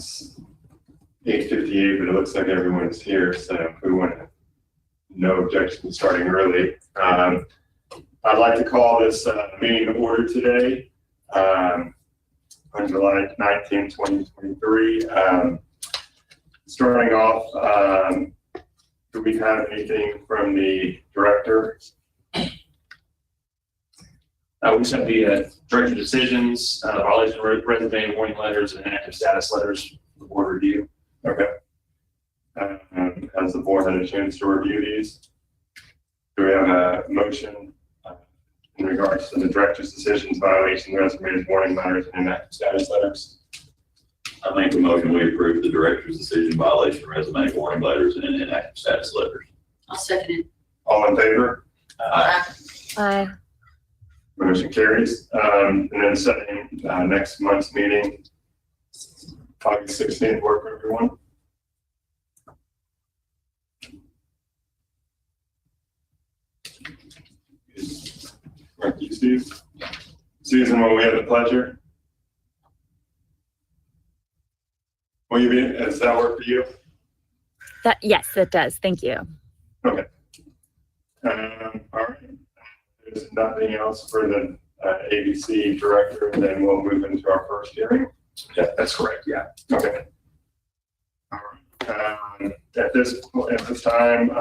It's 8:58, but it looks like everyone's here, so we want to, no objection starting early. I'd like to call this meeting to order today on July 19, 2023. Starting off, do we have anything from the director? We just have the director decisions, violation resume, warning letters, and active status letters for board review. Okay. Has the board had a chance to review these? Do we have a motion in regards to the director's decisions, violation resumes, warning letters, and inactive status letters? I make a motion we approve the director's decision, violation resume, warning letters, and inactive status letters. I'll second it. All in favor? Aye. Motion carries. And then setting next month's meeting, August 16th, work for everyone. Thank you, Steve. Susan, will we have the pleasure? Will you be, does that work for you? Yes, it does. Thank you. Okay. All right. There's nothing else for the ABC director, and then we'll move into our first hearing. Yeah, that's correct. Yeah. Okay. All right. At this time,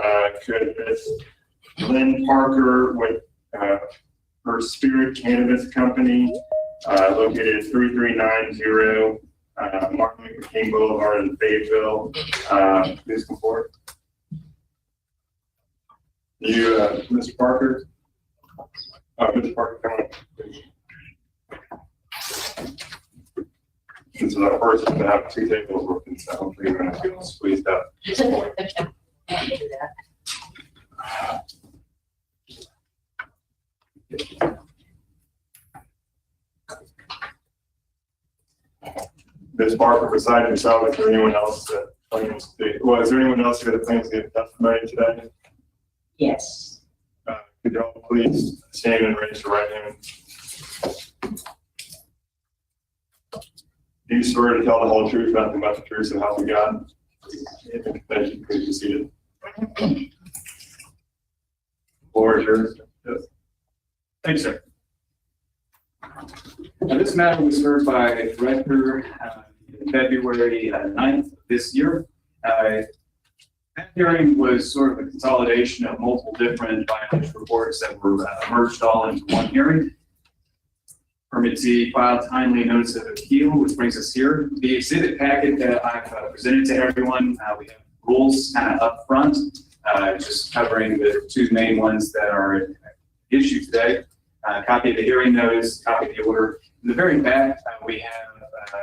could Ms. Lynn Parker with her Spirit Cannabis Company, located at 3390 Martin Luther King Boulevard in Fayetteville, please come forward. You, Mr. Parker? Mr. Parker, come on. This is our first to have two tables working, so hopefully you're going to feel squeezed up. Ms. Parker, besides yourself, is there anyone else that plans to, well, is there anyone else here that plans to give testimony today? Yes. Could you all please stand and raise your right hand? Do you swear to tell the whole truth, nothing but the truth, so help you God? Thank you. Please be seated. Floor is yours. Yes. Thank you, sir. Now, this matter was heard by a director in February 9th of this year. That hearing was sort of a consolidation of multiple different violation reports that were merged all into one hearing. Permittee filed timely notice of appeal, which brings us here. The exhibit packet that I've presented to everyone, we have rules kind of up front, just covering the two main ones that are at issue today. Copy of the hearing notice, copy of the order. In the very back, we have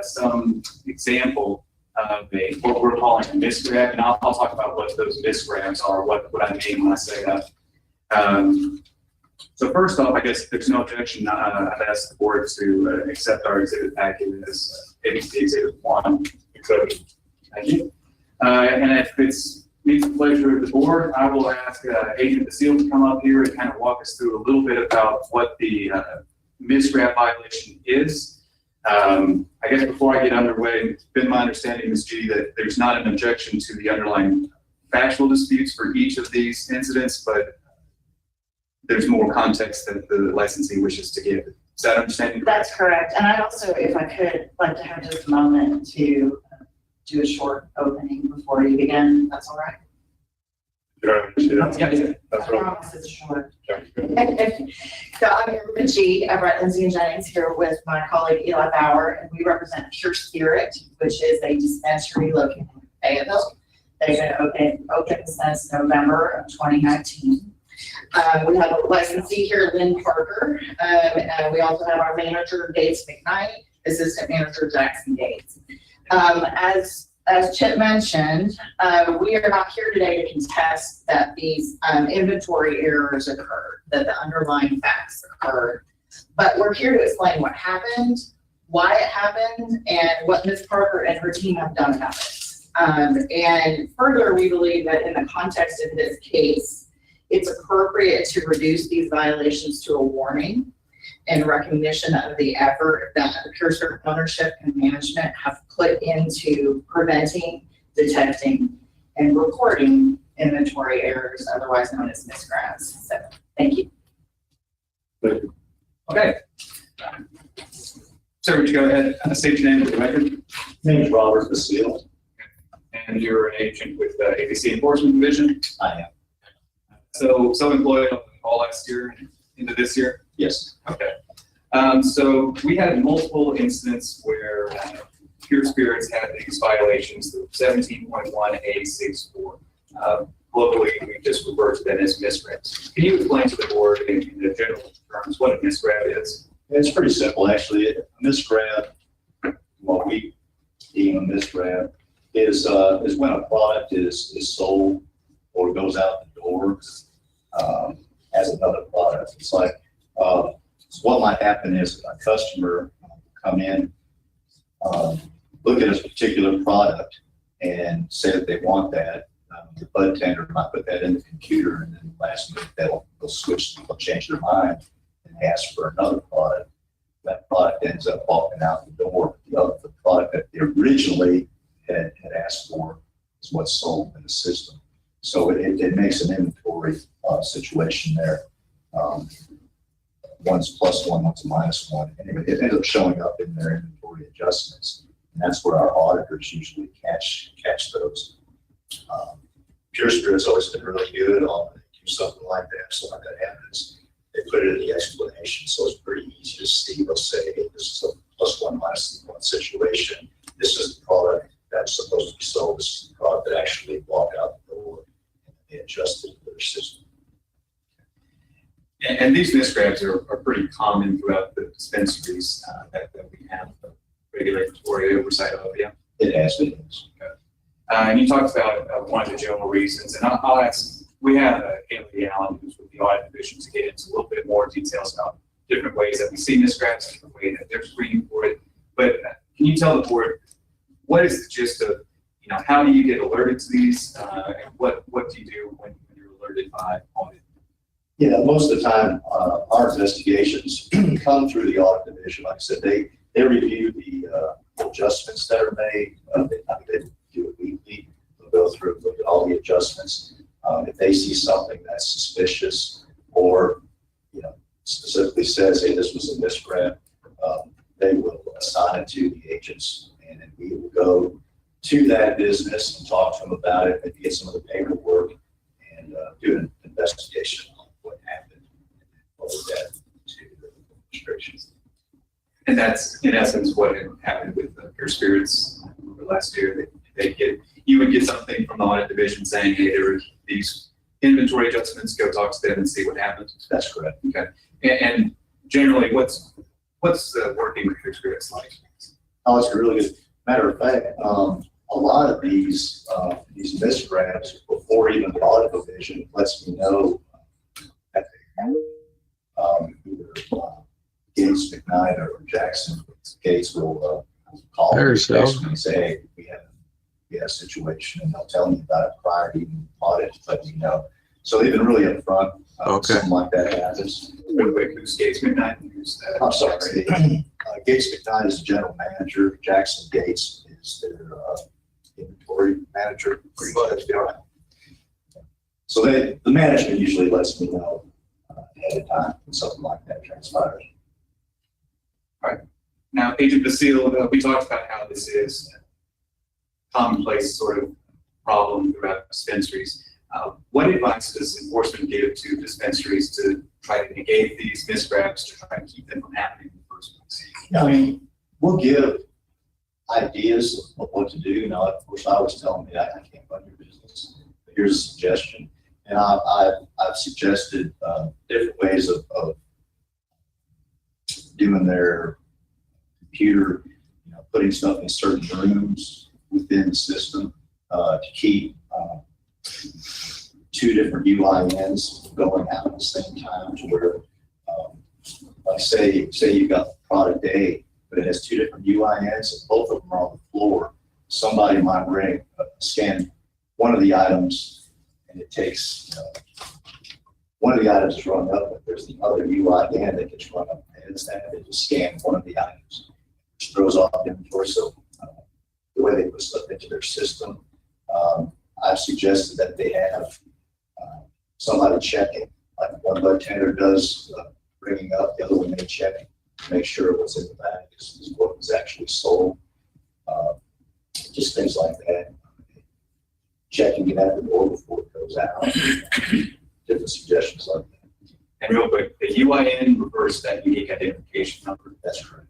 some example of what we're calling a misgrab, and I'll talk about what those misgrabs are, what I mean when I say that. So first off, I guess if there's no objection, I've asked the board to accept our exhibit packet as ABC Exhibit 1. Accepted. Thank you. And if it's meets the pleasure of the board, I will ask Agent Basile to come up here and kind of walk us through a little bit about what the misgrab violation is. I guess before I get underway, it's been my understanding, Ms. G, that there's not an objection to the underlying factual disputes for each of these incidents, but there's more context that the licensee wishes to give. Is that understanding correct? That's correct. And I'd also, if I could, like to have just a moment to do a short opening before you begin. That's all right? Yeah, I that's what promise it's short. I'm So I'm here with G. Everett Lindsay and Jennings here with my colleague Eli Bauer, and we represent Pure Spirit, which is a dispensary located in Fayetteville. They've been open since November of 2019. We have a licensee here, Lynn Parker. And we also have our manager, Gates McKnight, assistant manager, Jackson Gates. As Chip mentioned, we are not here today to contest that these inventory errors occurred, that the underlying facts occurred. But we're here to explain what happened, why it happened, and what Ms. Parker and her team have done about it. And further, we believe that in the context of this case, it's appropriate to reduce these violations to a warning in recognition of the effort that Pure ownership and management have put into preventing, detecting, and reporting inventory errors, otherwise known as misgrabs. So, thank you. Okay. Sir, would you go ahead and state your name for the record? Name is Robert Basile. And you're an agent with the ABC Enforcement Division? I am. So self-employed all last year into this year? Yes. Okay. So we had multiple incidents where Pure Spirits had these violations, the 17.1A64. Locally, we just refer to them as misgrabs. Can you explain to the board in the general terms what a misgrab is? It's pretty simple, actually. A misgrab, what we deem a misgrab, is when a product is sold or goes out the door as another product. It's like, so what might happen is a customer come in, look at a particular product and say that they want that. The bud tender might put that in the computer, and then last minute they'll change their mind and ask for another product. That product ends up walking out the door. The product that they originally had asked for is what's sold in the system. So it makes an inventory situation there. One's plus one, one's minus one. Anyway, it ends up showing up in their inventory adjustments, and that's where our auditors usually catch those. Pure Spirit's always been really good on do something like that. So like that happens, they put it in the explanation, so it's pretty easy to see. They'll say, hey, this is a plus one minus one situation. This is the product that's supposed to be sold. This is the product that actually walked out the door, and they adjusted their system. And these misgrabs are pretty common throughout the dispensaries that we have regulatory oversight of, yeah? It has been. And you talked about one of the general reasons, and I'll ask, we have Kaylee Allen, who's with the audit division, to get into a little bit more details about different ways that we see misgrabs, different ways that they're screening for it. But can you tell the board, what is the gist of, how do you get alerted to these, and what do you do when you're alerted by audit? Yeah, most of the time, our investigations come through the audit division. Like I said, they review the adjustments that are made. They do it weekly. They'll go through and look at all the adjustments. If they see something that's suspicious or, specifically says, hey, this was a misgrab, they will assign it to the agents, and then we will go to that business and talk to them about it, maybe get some of the paperwork and do an investigation on what happened and forward that to the administrations. And that's in essence what happened with Pure Spirits last year. You would get something from the audit division saying, hey, there were these inventory adjustments, go talk to them and see what happened. That's correct. Okay. And generally, what's working with Pure Spirits like? Oh, it's really good. Matter of fact, a lot of these misgrabs before even the audit division lets me know that they have either Gates, McKnight, or Jackson. Gates will call me and text me and say, hey, we have a situation, and they'll tell me about it prior to even audit, let me know. So they've been really upfront. Something like that happens. Real quick, who's Gates McKnight? I'm sorry. Gates McKnight is the general manager. Jackson Gates is their inventory manager. Pretty much. So the management usually lets me know ahead of time when something like that transpires. All right. Now, Agent Basile, we talked about how this is a commonplace sort of problem throughout dispensaries. What advice does enforcement give to dispensaries to try to negate these misgrabs, to try to keep them from happening in the first place? Yeah, I mean, we'll give ideas of what to do. Now, of course, I always tell them, I can't run your business. But here's a suggestion. And I've suggested different ways of doing their computer, putting stuff in certain rooms within the system to keep two different UINs going out at the same time, to where, like say you've got product A, but it has two different UINs and both of them are on the floor. Somebody might scan one of the items, and it takes, one of the items is run up, but there's the other UIN that gets run up ahead. is that they just scan one of the items, which throws off inventory. So the way they put stuff into their system, I've suggested that they have somebody checking, like one bartender does, bringing up, the other one may check, make sure what's in the bag is what was actually sold. Just things like that. Checking it at the door before it goes out. Different suggestions like that. And real quick, the UIN refers to that unique identification number. That's correct.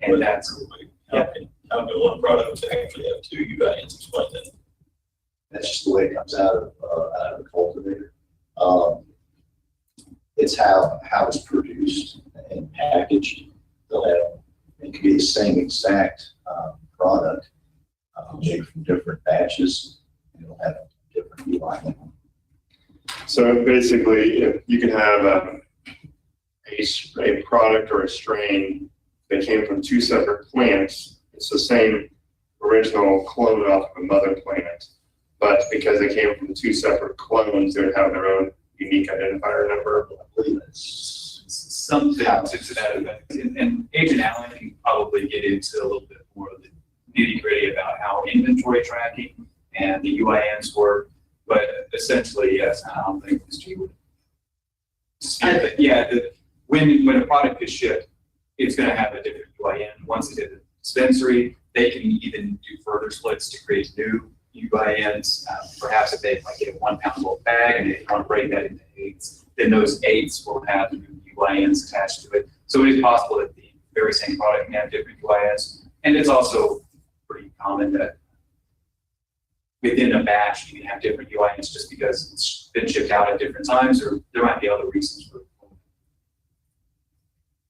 And that's, How can one product actually have two UINs? Explain that. That's just the way it comes out of the cultivator. It's how it's produced and packaged. They'll have, it could be the same exact product made from different batches. It'll have a different UI. So basically, if you can have a product or a strain that came from two separate plants, it's the same original clone off of a mother plant, but because they came from two separate clones, they would have their own unique identifier number. I believe it's something to that effect. And Agent Allen can probably get into a little bit more of the nitty gritty about how inventory tracking and the UINs work. But essentially, yes, I don't think Ms. G would dispute that. Yeah, when a product is shipped, it's going to have a different UIN. Once it's in the dispensary, they can even do further splits to create new UINs. Perhaps if they like get a 1 pound bulk bag and they want to break that into eighths, then those eighths will have new UINs attached to it. So it is possible that the very same product can have different UINs. And it's also pretty common that within a batch, you can have different UINs just because it's been shipped out at different times, or there might be other reasons for it.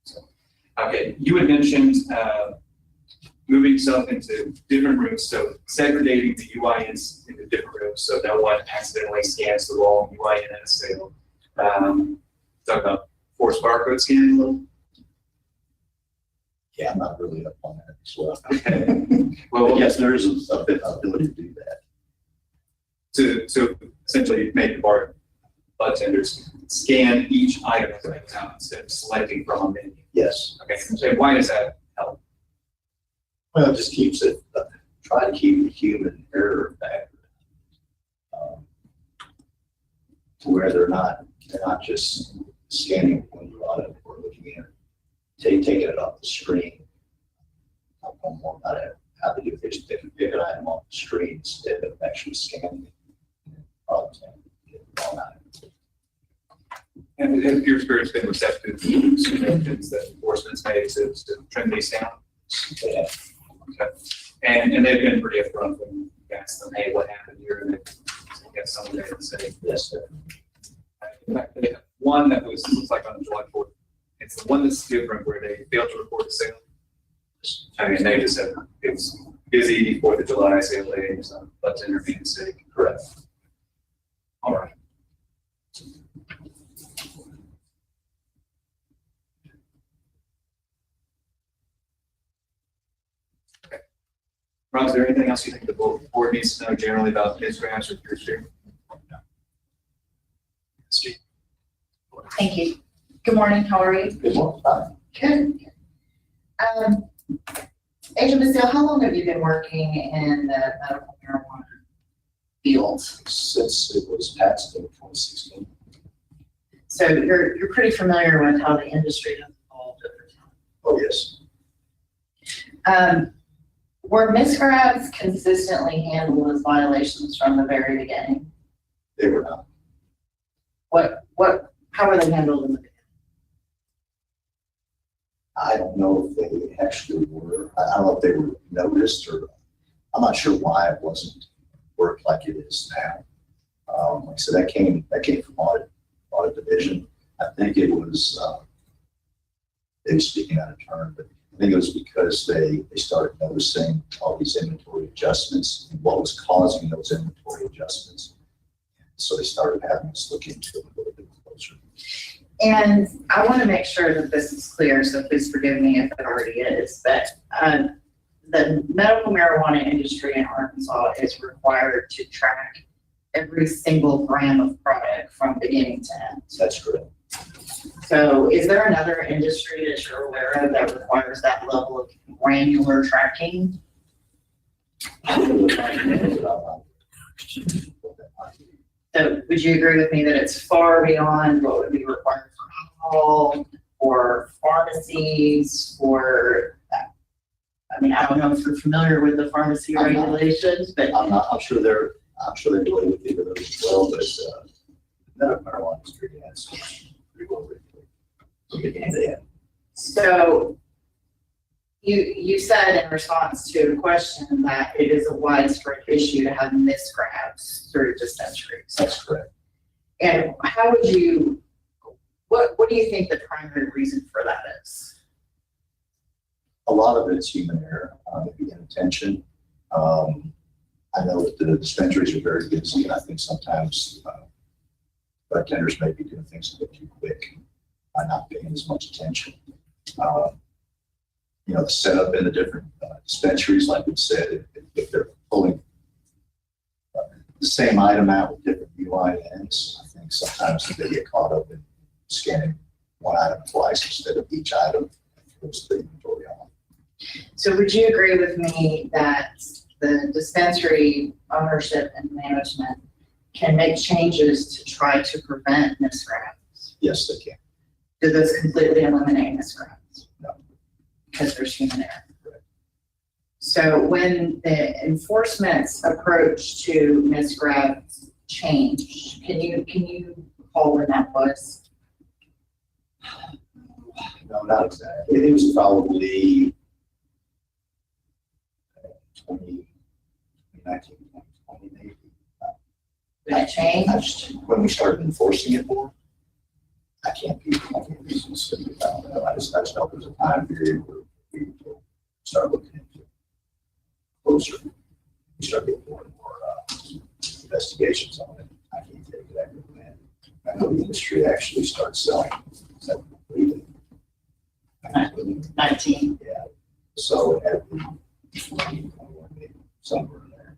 So, okay, you had mentioned moving stuff into different rooms, so segregating the UINs into different rooms so no one accidentally scans the wrong UIN at a sale. Talk about forced barcode scanning a little. Yeah, I'm not really up on that as well. Well, But yes, there is a bit of ability to do that. So essentially make the bartenders scan each item as it comes out instead of selecting from a menu. Yes. Okay, so why does that help? Well, it just keeps it, try to keep the human error factor to where they're not just scanning when you're on it or looking at it, taking it off the screen. I don't know more about it, how they do this. They can pick an item off the screen instead of actually scanning it. And has your experience been receptive to suggestions that enforcement's made to trim these down? Yeah. Okay. And they've been pretty upfront when you ask them, hey, what happened here? And they get someone there to say, Yes, sir. in fact, they have one that looks like on July 4th. It's the one that's different where they failed to report a sale. I mean, they just said it's busy 4th of July sale day, so let's intervene and say, Correct. all right. Okay. Ron, is there anything else you think the board needs to know generally about misgrams or peer sharing? Steve? Thank you. Good morning, how are you? Good morning. Good. Agent Basile, how long have you been working in the medical marijuana field? Since it was passed in 2016. So you're pretty familiar with how the industry has evolved over time. Oh, yes. Were misgrabs consistently handled as violations from the very beginning? They were not. How were they handled in the beginning? I don't know if they actually were. I don't know if they were noticed, or I'm not sure why it wasn't worked like it is now. Like I said, that came from audit division. I think it was, they were speaking out of turn, but I think it was because they started noticing all these inventory adjustments and what was causing those inventory adjustments. So they started having us look into it a little bit closer. And I want to make sure that this is clear, so please forgive me if it already is, but the medical marijuana industry in Arkansas is required to track every single gram of product from beginning to end. That's correct. So is there another industry that you're aware of that requires that level of granular tracking? So would you agree with me that it's far beyond what would be required for alcohol or pharmacies or, I mean, I don't know if you're familiar with the pharmacy I'm not. regulations, but I'm sure they're dealing with either of those as well, but, the marijuana industry has pretty well regulated from beginning to end. so you said in response to a question that it is a widespread issue to have misgrabs through dispensaries. That's correct. And how would you, what do you think the primary reason for that is? A lot of it's human error, maybe inattention. I know that the dispensaries are very busy, and I think sometimes bartenders may be doing things a bit too quick by not paying as much attention. You know, the setup in the different dispensaries, like we said, if they're pulling the same item out with different UINs, I think sometimes they get caught up in scanning one item twice instead of each item puts the inventory on. So would you agree with me that the dispensary ownership and management can make changes to try to prevent misgrabs? Yes, they can. Do those completely eliminate misgrabs? No. Because there's human error. So when the enforcement's approach to misgrabs changed, can you recall when that was? No, not exactly. It was probably 2019, 2020 maybe. That changed? When we started enforcing it more, I can't be specific about that. I just know there was a time period where we started looking into closer. We started getting more and more investigations on it. I can't tell you exactly when. I know the industry actually started selling. Is that really? 19. Yeah. So it had to be 20, 21, maybe somewhere in there.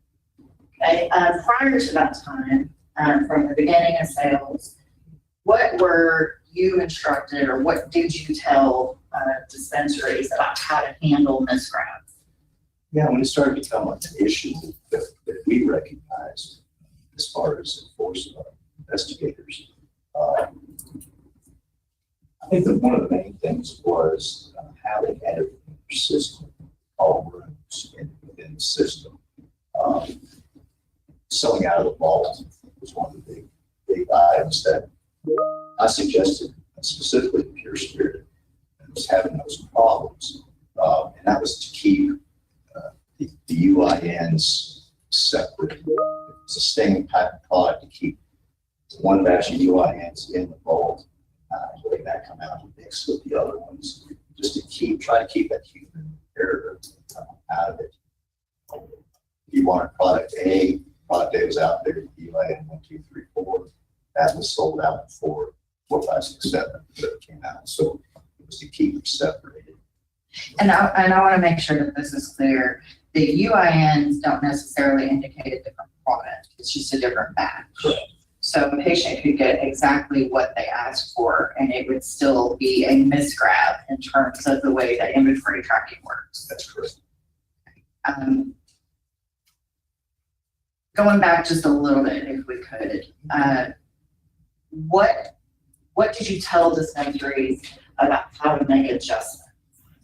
Okay, prior to that time, from the beginning of sales, what were you instructed or what did you tell dispensaries about how to handle misgrabs? Yeah, when it started becoming an issue that we recognized as far as enforcement investigators, I think that one of the main things was how they had it in their system, all rooms within the system. Selling out of the vault was one of the big items that I suggested specifically to Pure Spirit and was having those problems. And that was to keep the UINs separate. It's a staying patent product to keep one batch of UINs in the vault, letting that come out and mix with the other ones, just to try to keep that human error out of it. If you wanted product A was out there, UIN 1, 2, 3, 4. That was sold out before 4, 5, 6, 7 that it came out. So it was to keep them separated. And I want to make sure that this is clear. The UINs don't necessarily indicate a different product. It's just a different batch. Correct. So a patient could get exactly what they asked for, and it would still be a misgrab in terms of the way that inventory tracking works. That's correct. Going back just a little bit, if we could, what did you tell dispensaries about how to make adjustments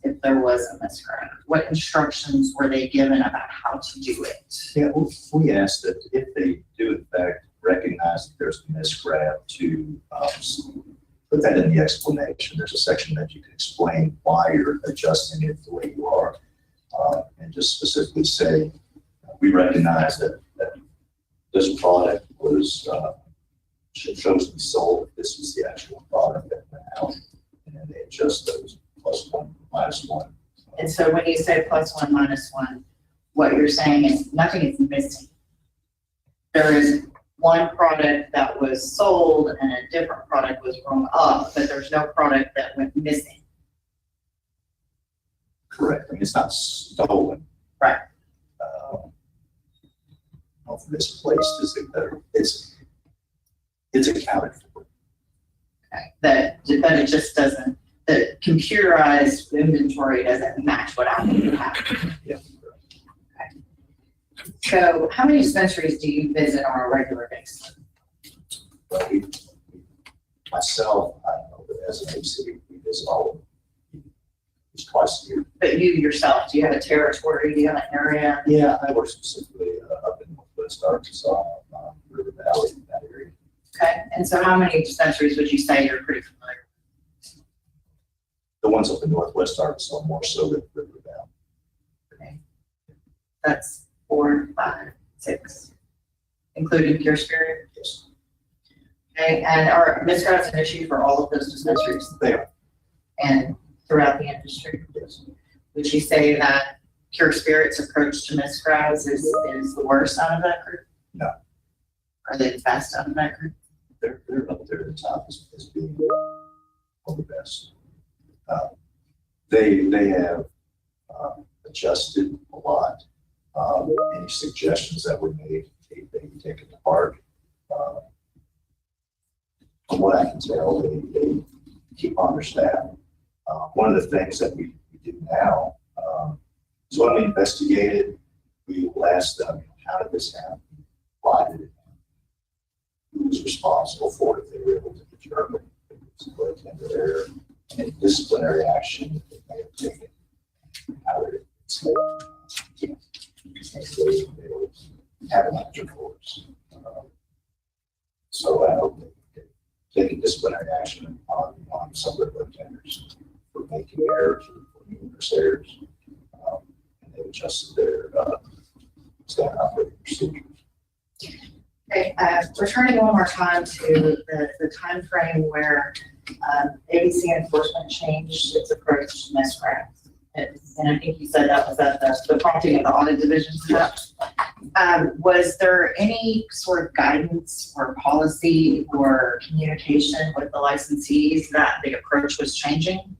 if there was a misgrab? What instructions were they given about how to do it? Yeah, we asked that if they do in fact recognize that there's a misgrab to put that in the explanation. There's a section that you can explain why you're adjusting it the way you are, and just specifically say, we recognize that this product was chose to be sold. This was the actual product that went out, and then they adjust those +1, -1. And so when you say +1, -1, what you're saying is nothing is missing. There is one product that was sold and a different product was rung up, but there's no product that went missing. Correct. I mean, it's not stolen. Right. Misplaced is a better. It's accounted for. Okay, that it just doesn't, the computerized inventory doesn't match what I have. Yeah. So how many dispensaries do you visit on a regular basis? But myself, I don't know, but as an agency, we visit all of them. It's twice a year. But you yourself, do you have a territory, do you have an area? Yeah, I work specifically up in Northwest Arkansas, River Valley, that area. Okay, and so how many dispensaries would you say you're pretty familiar with? The ones up in Northwest Arkansas more so than River Valley. Okay. That's 4, 5, 6, including Pure Spirit? Yes, Okay, and are miscreants an issue for all of those dispensaries they are. and throughout the industry? Yes. Would you say that Pure Spirit's approach to miscreants is the worst out of that group? No. Are they the best out of that group? They're up there at the top as being one of the best. They have adjusted a lot. Any suggestions that were made, they take it to heart. From what I can tell, they keep on their staff. One of the things that we do now is when we investigated, we will ask them, how did this happen? Why did it happen? Who was responsible for it if they were able to determine if it was a tender error, and disciplinary action that they may have taken. How did it they will have an answer for us. So I hope they take disciplinary action on some of their tenders for making errors or for numerous errors. And they've adjusted their staff operating procedures. Okay, returning one more time to the timeframe where ABC enforcement changed its approach to miscreants. And I think you said that was at the prompting of the audit division. Was there any sort of guidance or policy or communication with the licensees that the approach was changing?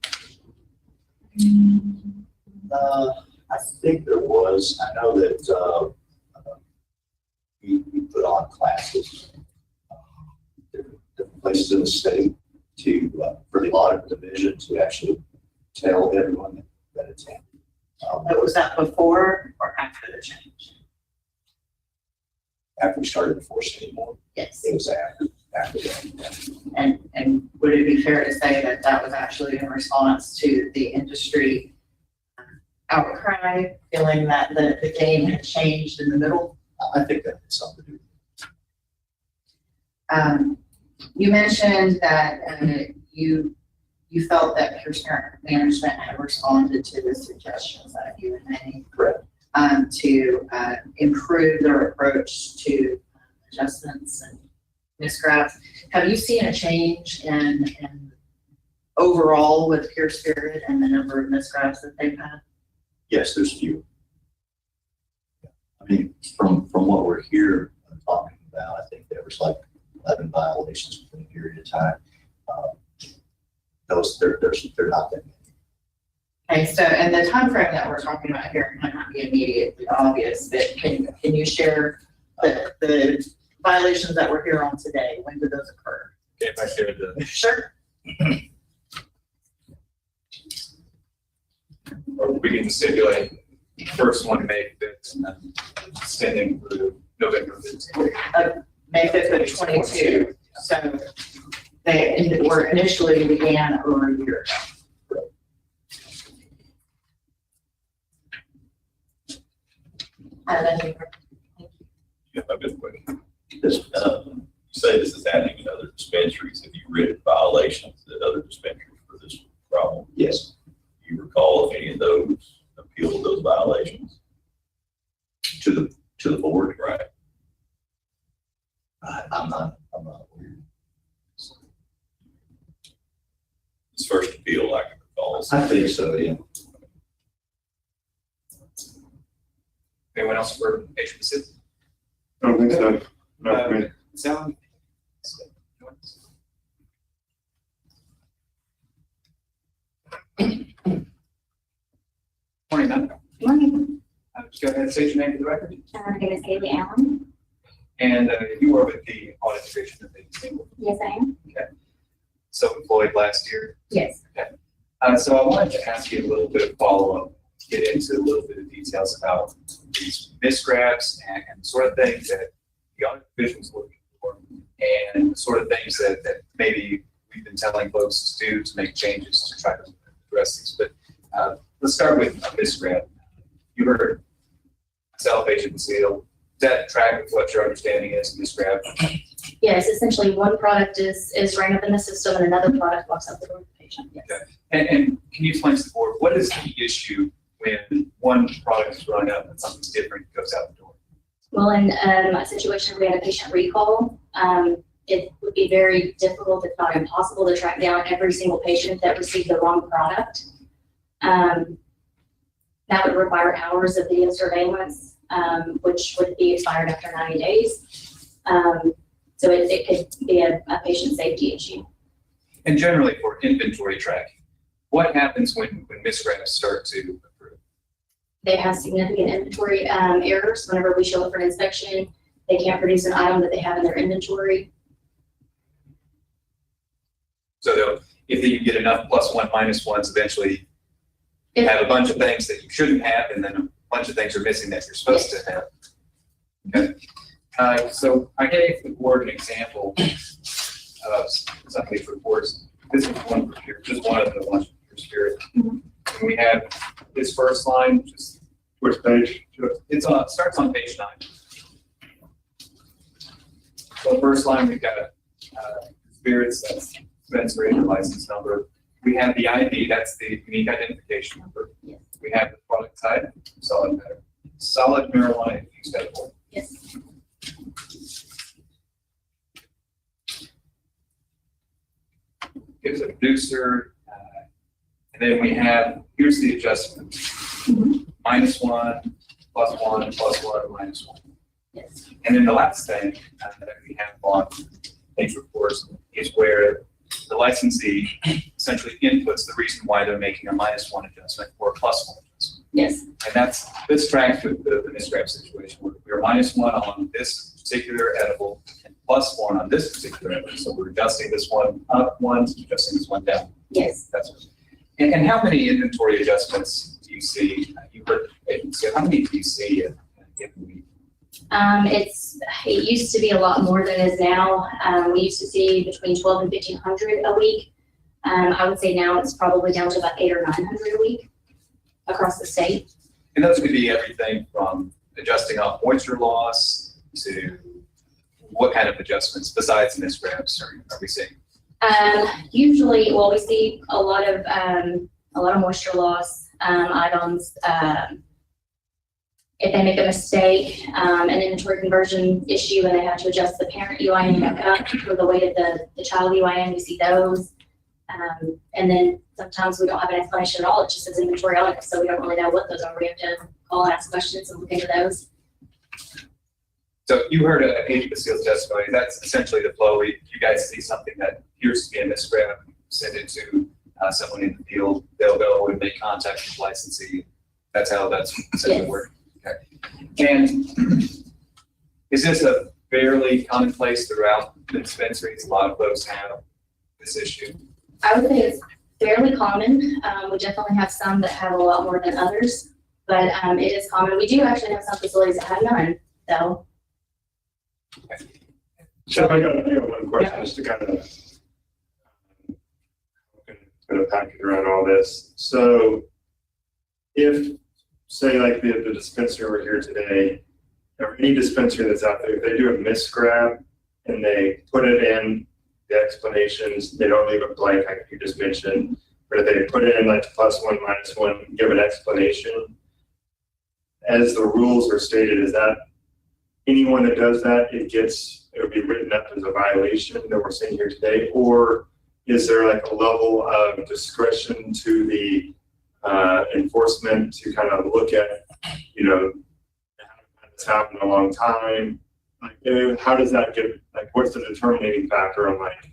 I think there was. I know that we put on classes, different places in the state to for the audit division to actually tell everyone that it's happening. Was that before or after the change? After we started enforcing it more, Yes. it was after that. And would it be fair to say that that was actually in response to the industry outcry, feeling that the game had changed in the middle? I think that had something to do with You mentioned that you felt that Pure Spirit management had responded to the suggestions that you had made. Correct. To improve their approach to adjustments and miscreants. Have you seen a change in overall with Pure Spirit and the number of miscreants that they've had? Yes, there's few. I mean, from what we're here talking about, I think there was like 11 violations within a period of time. They're not that many. Okay, so, and the time frame that we're talking about here might not be immediately obvious, but can you share the violations that we're here on today? When did those occur? Okay, if I share the, Sure. or we can stipulate, first one May 5th, and then extending through November 15th. May 5th of 22. So they were initially began over a year ago. And then Yeah, a good question. You say this is happening in other dispensaries. Have you written violations at other dispensaries for this problem? Yes, Do you recall if any of those appealed those violations? to the board. Right. I'm not aware. This first appeal, I can recall. I think so, yeah. Anyone else for Asia Pacific? I don't think so. Not for me. Sound? Morning, ma'am. Morning. Just go ahead and state your name for the record. My name is Haley Allen. And you are with the audit division of the single. Yes, I am. self-employed last year. Yes. So I wanted to ask you a little bit of follow-up, get into a little bit of details about these misgrabs and sort of things that the audit division is looking for, and sort of things that maybe we've been telling folks to do to make changes to try to address these. But let's start with a misgrab. You heard myself, Agent Seal. Does that track with what your understanding is of misgrab? Yes, essentially one product is rang up in the system and another product walks out the door of the patient. Yes. Okay. And can you explain to the board, what is the issue when one product is rung up and something different goes out the door? Well, in a situation where we had a patient recall, it would be very difficult, if not impossible, to track down every single patient that received the wrong product. That would require hours of video surveillance, which would be expired after 90 days. So it could be a patient safety issue. And generally for inventory tracking, what happens when misgrabs start to occur? They have significant inventory errors. Whenever we show up for an inspection, they can't produce an item that they have in their inventory. So if you get enough +1, -1s, eventually you have a bunch of things that you shouldn't have, and then a bunch of things are missing that you're supposed to have. Okay. So I gave the board an example of some of these reports. This is one for here, just one of the ones for Spirit. And we have this first line, which is Which page? starts on page 9. So first line, we've got Spirit's, that's dispensary license number. We have the ID, that's the unique identification number. Yes. We have the product type, solid marijuana infused edible. Yes. Gives a producer, and then we have, here's the adjustment. -1, +1, +1, -1. Yes. And then the last thing that we have on page reports is where the licensee essentially inputs the reason why they're making a -1 adjustment or a +1 adjustment. Yes. And this tracks with the misgrab situation. We're -1 on this particular edible and +1 on this particular edible. So we're adjusting this one up once, adjusting this one down. Yes. And how many inventory adjustments do you see? You heard, how many do you see in a given week? It used to be a lot more than it is now. We used to see between 12 and 1,500 a week. I would say now it's probably down to about 800 or 900 a week across the state. And those could be everything from adjusting off moisture loss to what kind of adjustments besides misgrabs are we seeing? Usually, well, we see a lot of moisture loss items. If they make a mistake, an inventory conversion issue, and they have to adjust the parent UIN back up for the weight of the child UIN, we see those. And then sometimes we don't have an explanation at all. It just says inventory on it, so we don't really know what those are. We have to call and ask questions and look into those. So you heard Agent Bastile's testimony. That's essentially the flow. You guys see something that appears to be a misgrab, send it to someone in the field. They'll go and make contact with the licensee. That's how that's essentially works. Okay. And is this a fairly commonplace throughout the dispensaries? A lot of folks have this issue. I would say it's fairly common. We definitely have some that have a lot more than others, but it is common. We do actually have some facilities that have none, though. So I got one question just to kind of pack it around all this. So if, say, like the dispensary over here today, or any dispensary that's out there, if they do a misgrab and they put it in the explanations, they don't leave it blank like you just mentioned, but if they put it in like +1, -1, give an explanation, as the rules are stated, is that anyone that does that, it'll be written up as a violation that we're seeing here today, or is there like a level of discretion to the enforcement to kind of look at, it's happened a long time? Like, how does that get, like, what's the determining factor on like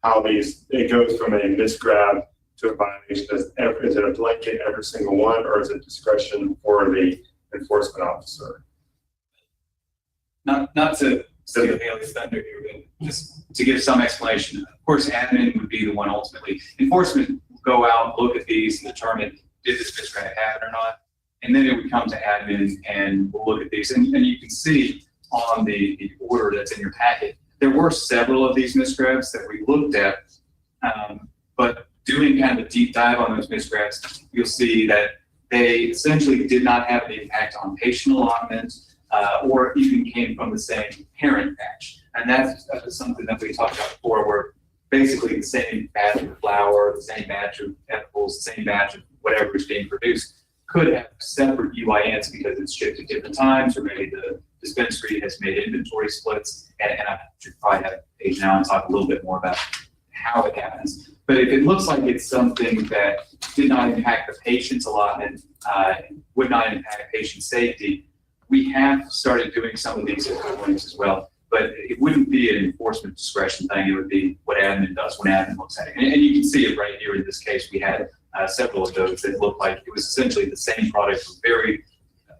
how it goes from a misgrab to a violation? Is it a blanket every single one, or is it discretion for the enforcement officer? Not to steal Haley's thunder here, but just to give some explanation. Of course, admin would be the one ultimately. Enforcement will go out, look at these and determine did this misgrab have it or not. And then it would come to admin and we'll look at these. And you can see on the order that's in your packet, there were several of these misgrabs that we looked at. But doing kind of a deep dive on those misgrabs, you'll see that they essentially did not have an impact on patient allotment, or even came from the same parent batch. And that's something that we talked about before, where basically the same batch of flour, the same batch of chemicals, the same batch of whatever is being produced could have separate UINs because it's shipped at different times, or maybe the dispensary has made inventory splits. And I should probably have a page now and talk a little bit more about how it happens. But if it looks like it's something that did not impact the patient's allotment, would not impact patient safety, we have started doing some of these at clinics as well. But it wouldn't be an enforcement discretion thing. It would be what admin does when admin looks at it. And you can see it right here in this case. We had several of those that looked like it was essentially the same product, very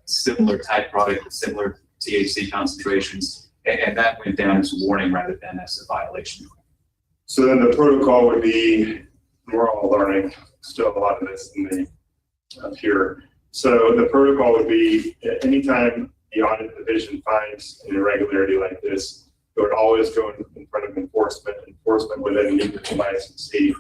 similar type product with similar THC concentrations. And that went down as a warning rather than as a violation. So then the protocol would be, we're all learning still a lot of this in the up here. So the protocol would be anytime the audit division finds an irregularity like this, it would always go in front of enforcement. Enforcement would then meet with the licensee.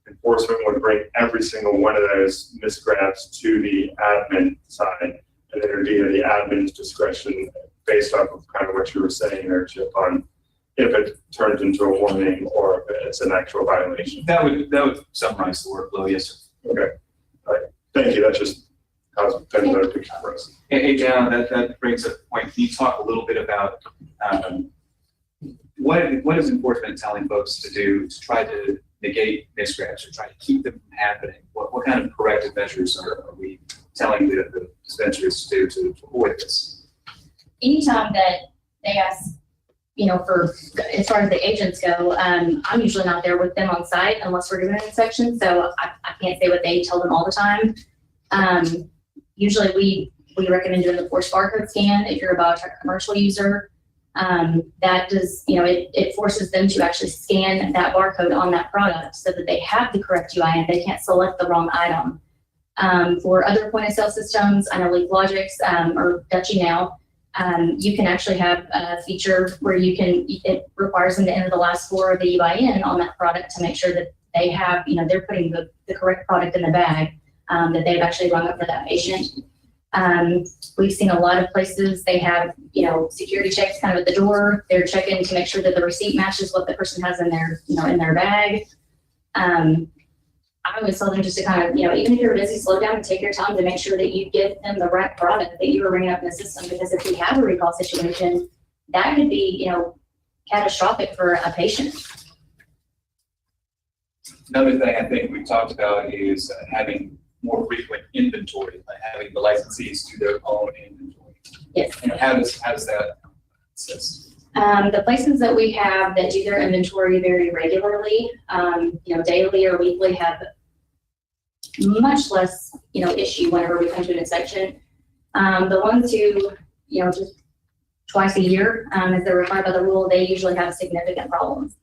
Enforcement would bring every single one of those misgrabs to the admin side, and then it would be the admin's discretion based off of kind of what you were saying there, Chip, on if it turns into a warning or if it's an actual violation. That would summarize the workflow, yes, sir. Okay. All right. Thank you. That just has a better picture for us. Hey, John, that brings up a point. Can you talk a little bit about what is enforcement telling folks to do to try to negate misgrabs or try to keep them from happening? What kind of corrective measures are we telling the dispensaries to do to avoid this? Anytime that they ask, for as far as the agents go, I'm usually not there with them on site unless we're doing an inspection, so I can't say what they tell them all the time. Usually we recommend doing the forced barcode scan if you're a BioTrack commercial user. That does, it forces them to actually scan that barcode on that product so that they have the correct UIN. They can't select the wrong item. For other point of sale systems, I know LeapLogix or Dutchie now, you can actually have a feature where it requires them to enter the last four of the UIN on that product to make sure that they have, they're putting the correct product in the bag that they've actually rung up for that patient. We've seen a lot of places, they have, security checks kind of at the door. They're checking to make sure that the receipt matches what the person has in their, in their bag. I always tell them just to kind of, even if you're busy, slow down and take your time to make sure that you give them the right product that you were bringing up in the system. Because if we have a recall situation, that could be, catastrophic for a patient. Another thing I think we talked about is having more frequent inventory, like having the licensees do their own inventory. Yes. How does that assist? The places that we have that do their inventory very regularly, daily or weekly, have much less, issue whenever we come to an inspection. The ones who, just twice a year, as they're required by the rule, they usually have significant problems.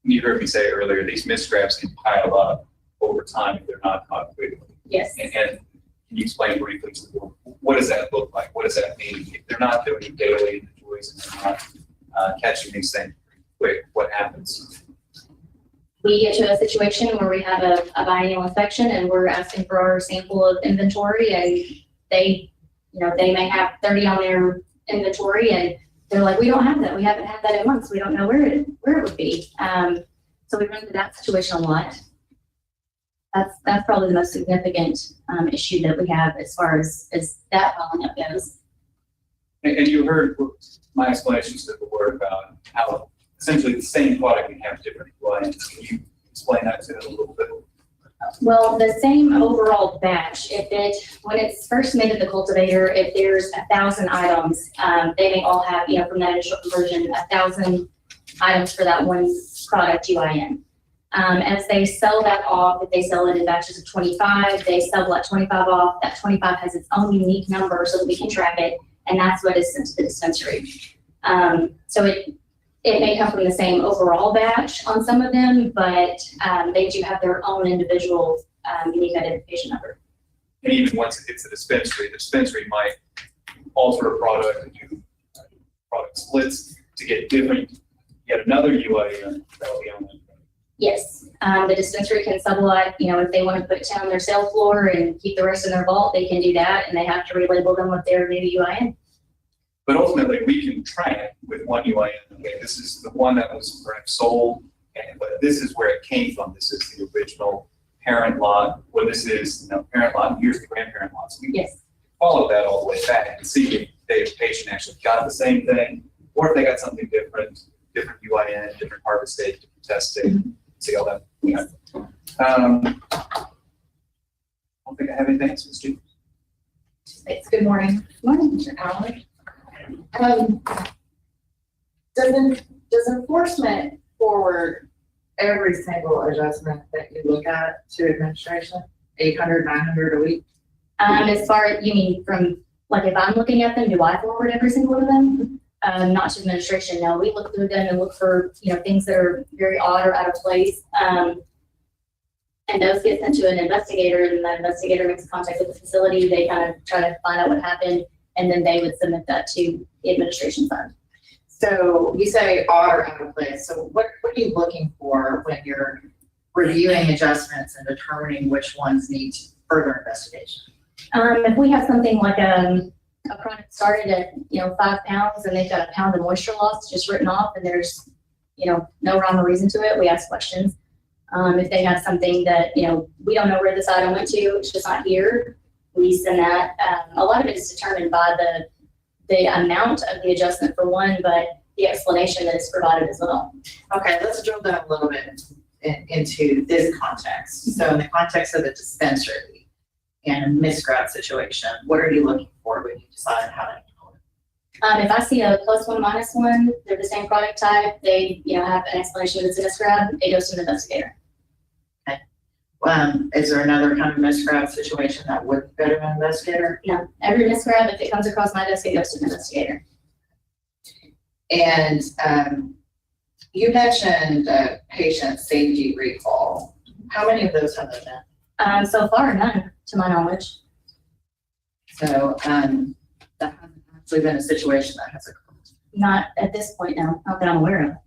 You heard me say earlier, these misgrabs can pile up over time if they're not caught quickly. Yes. And can you explain briefly to the board, what does that look like? What does that mean? If they're not doing daily inventories and they're not catching these things quick, what happens? We get to a situation where we have a biennial inspection and we're asking for our sample of inventory, and they may have 30 on their inventory and they're like, we don't have that. We haven't had that in months. We don't know where it would be. So we run into that situation a lot. That's probably the most significant issue that we have as far as that following up goes. And you heard my explanations to the board about how essentially the same product can have different lines. Can you explain that to them a little bit? Well, the same overall batch, when it's first made at the cultivator, if there's 1,000 items, they may all have, from that initial conversion, 1,000 items for that one product UIN. As they sell that off, if they sell it in batches of 25, they sell that 25 off. That 25 has its own unique number so that we can track it, and that's what is sent to the dispensary. So it may come from the same overall batch on some of them, but they do have their own individual unique identification number. And even once it hits the dispensary might alter a product and do product splits to get different, yet another UIN that'll be on that. Yes, the dispensary can sublot, if they want to put it on their sales floor and keep the rest in their vault, they can do that, and they have to relabel them with their new UIN. But ultimately, we can track with one UIN. Okay, this is the one that was perhaps sold, but this is where it came from. This is the original parent lot, or this is parent lot, and here's the grandparent lot. So we can Yes. follow that all the way back and see if the patient actually got the same thing, or if they got something different UIN, different harvest date, different test date. See all that. Yeah. I don't think I have anything else, Ms. Thanks. Good morning. Morning, Mr. Allen. Does enforcement forward every single adjustment that you look at to administration? 800, 900 a week? As far as, you mean from, like, if I'm looking at them, do I forward every single one of them? Not to administration, no. We look through them and look for, things that are very odd or out of place. And those get sent to an investigator, and that investigator makes contact with the facility. They kind of try to find out what happened, and then they would submit that to the administration fund. So you say odd or out of place. So what are you looking for when you're reviewing adjustments and determining which ones need further investigation? If we have something like a product started at 5 pounds and they've got a pound of moisture loss just written off, and there's no rhyme or reason to it, we ask questions. If they have something that we don't know where this item went to, it's just not here, we send that. A lot of it is determined by the amount of the adjustment for one, but the explanation that is provided as well. Okay, let's drill down a little bit into this context. So in the context of a dispensary and a misgrab situation, what are you looking for when you decide how to handle it? If I see a +1, -1, they're the same product type, they have an explanation that it's a misgrab, it goes to an investigator. Is there another kind of misgrab situation that would go to an investigator? No, every misgrab, if it comes across my desk, it goes to an investigator. And you mentioned patient safety recall. How many of those have there been? So far, none, to my knowledge. So that hasn't actually been a situation that has occurred. Not at this point, no, not that I'm aware of.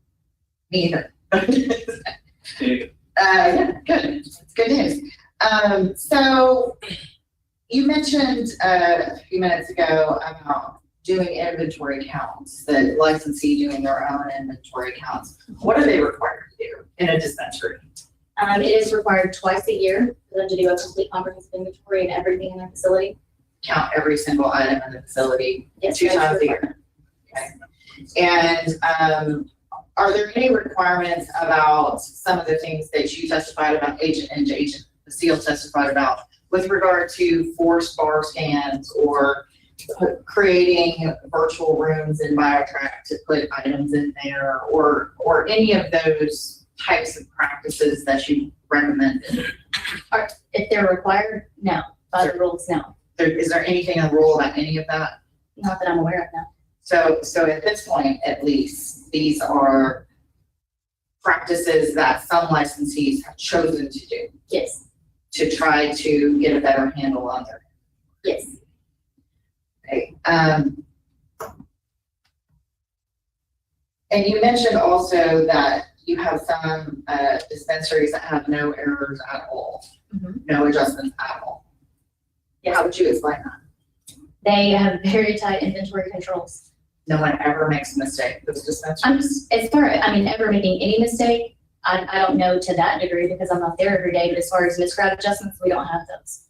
Me either. David. Yeah, good. It's good news. So you mentioned a few minutes ago about doing inventory counts, the licensee doing their own inventory counts. What are they required to do in a dispensary? It is required twice a year for them to do a complete comprehensive inventory and everything in their facility. Count every single item in the facility Yes, 2 that's times a required. year. Okay. And are there any requirements about some of the things that you testified about, agent and agent Seal testified about, with regard to forced bar scans or creating virtual rooms in BioTrack to put items in there, or any of those types of practices that you recommended? If they're required, no. By the rules, no. Is there anything in the rule about any of that? Not that I'm aware of, no. So at this point, at least, these are practices that some licensees have chosen to do Yes, to try to get a better handle on their. yes. Okay. And you mentioned also that you have some dispensaries that have no errors at all, Mhm. no adjustments at all. Yes. How would you explain that? They have very tight inventory controls. No one ever makes a mistake, those dispensaries? I'm just, ever making any mistake, I don't know to that degree because I'm not there every day, but as far as misgrab adjustments, we don't have those.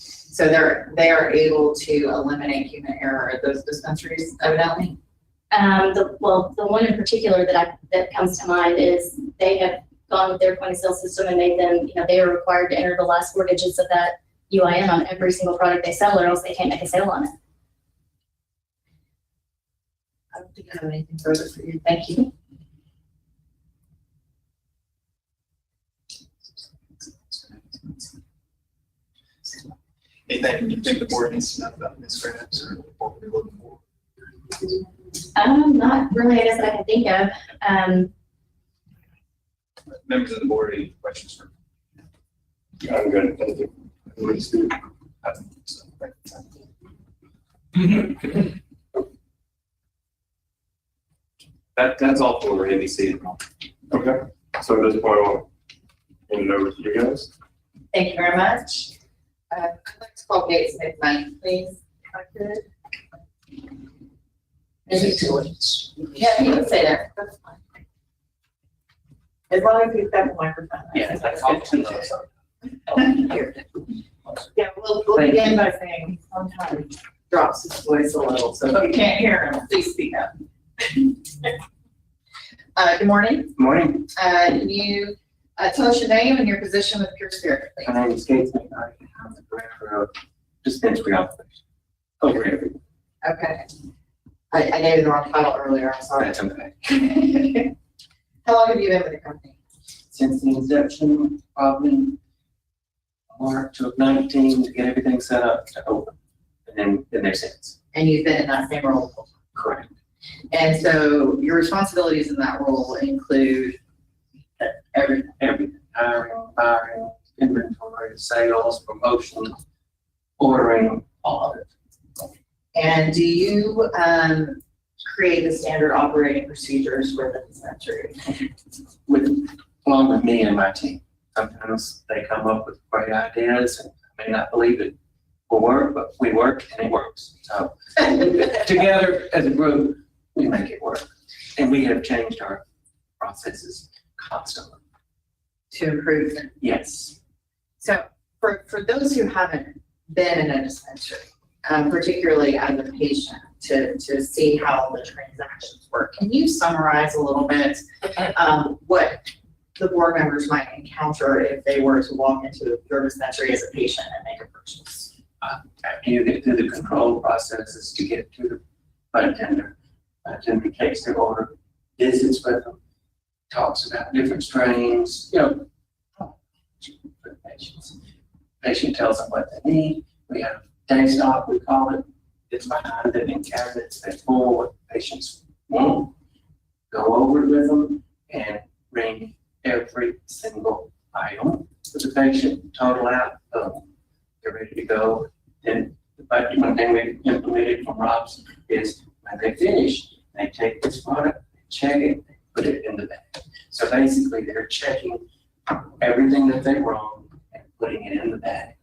So they are able to eliminate human error at those dispensaries, evidently? The one in particular that comes to mind is they have gone with their point of sale system and made them, they are required to enter the last 4 digits of that UIN on every single product they sell, or else they can't make a sale on it. I don't think I have anything further for you. Thank you. Anything you think the board needs to know about misgrabs or what we're looking for? Not really, I guess that I can think of. Members of the board, any questions for? I'm good, thank you. Everybody's good. That's all for ABC. Okay, so at this point, I'll hand it over to you guys. Thank you very much. I'd like to call Gates McKnight, please, if I could. Yeah, you can say that, that's fine. As long as you've got the microphone. Here. Yeah, we'll begin by saying he sometimes drops his voice a little, so if you can't hear him, please speak up. Good morning. Morning, Can you tell us your name and your position with Pure Spirit, please? my name is Gates McKnight. I'm the director of dispensary operations. Over here. Okay. I gave you the wrong title earlier, I'm sorry. That's okay. How long have you been with the company? Since the inception, probably March of 19 to get everything set up to open. And then they're since. And you've been in that same role the whole time? Correct. And so your responsibilities in that role include Everything, hiring, firing, inventory, sales, promotion, ordering, all of it. and do you create the standard operating procedures for the dispensary? Along with me and my team. Sometimes they come up with great ideas and I may not believe it will work, but we work and it works. So together as a group, we make it work. And we have changed our processes constantly. To improve them. Yes. So for those who haven't been in a dispensary, particularly as a patient, to see how the transactions work, can you summarize a little bit what the board members might encounter if they were to walk into your dispensary as a patient and make a purchase? After you get through the control processes to get to the bartender, bartender takes their order, visits with them, talks about different strains, for the patients. Patient tells them what they need. We have day stock, we call it. It's behind them in cabinets that pull what patients want. Go over it with them and bring every single item for the patient, total out, they're ready to go. Then one thing we've implemented from Rob's is when they finish, they take this product, they check it, they put it in the bag. So basically they're checking everything that they wrong and putting it in the bag.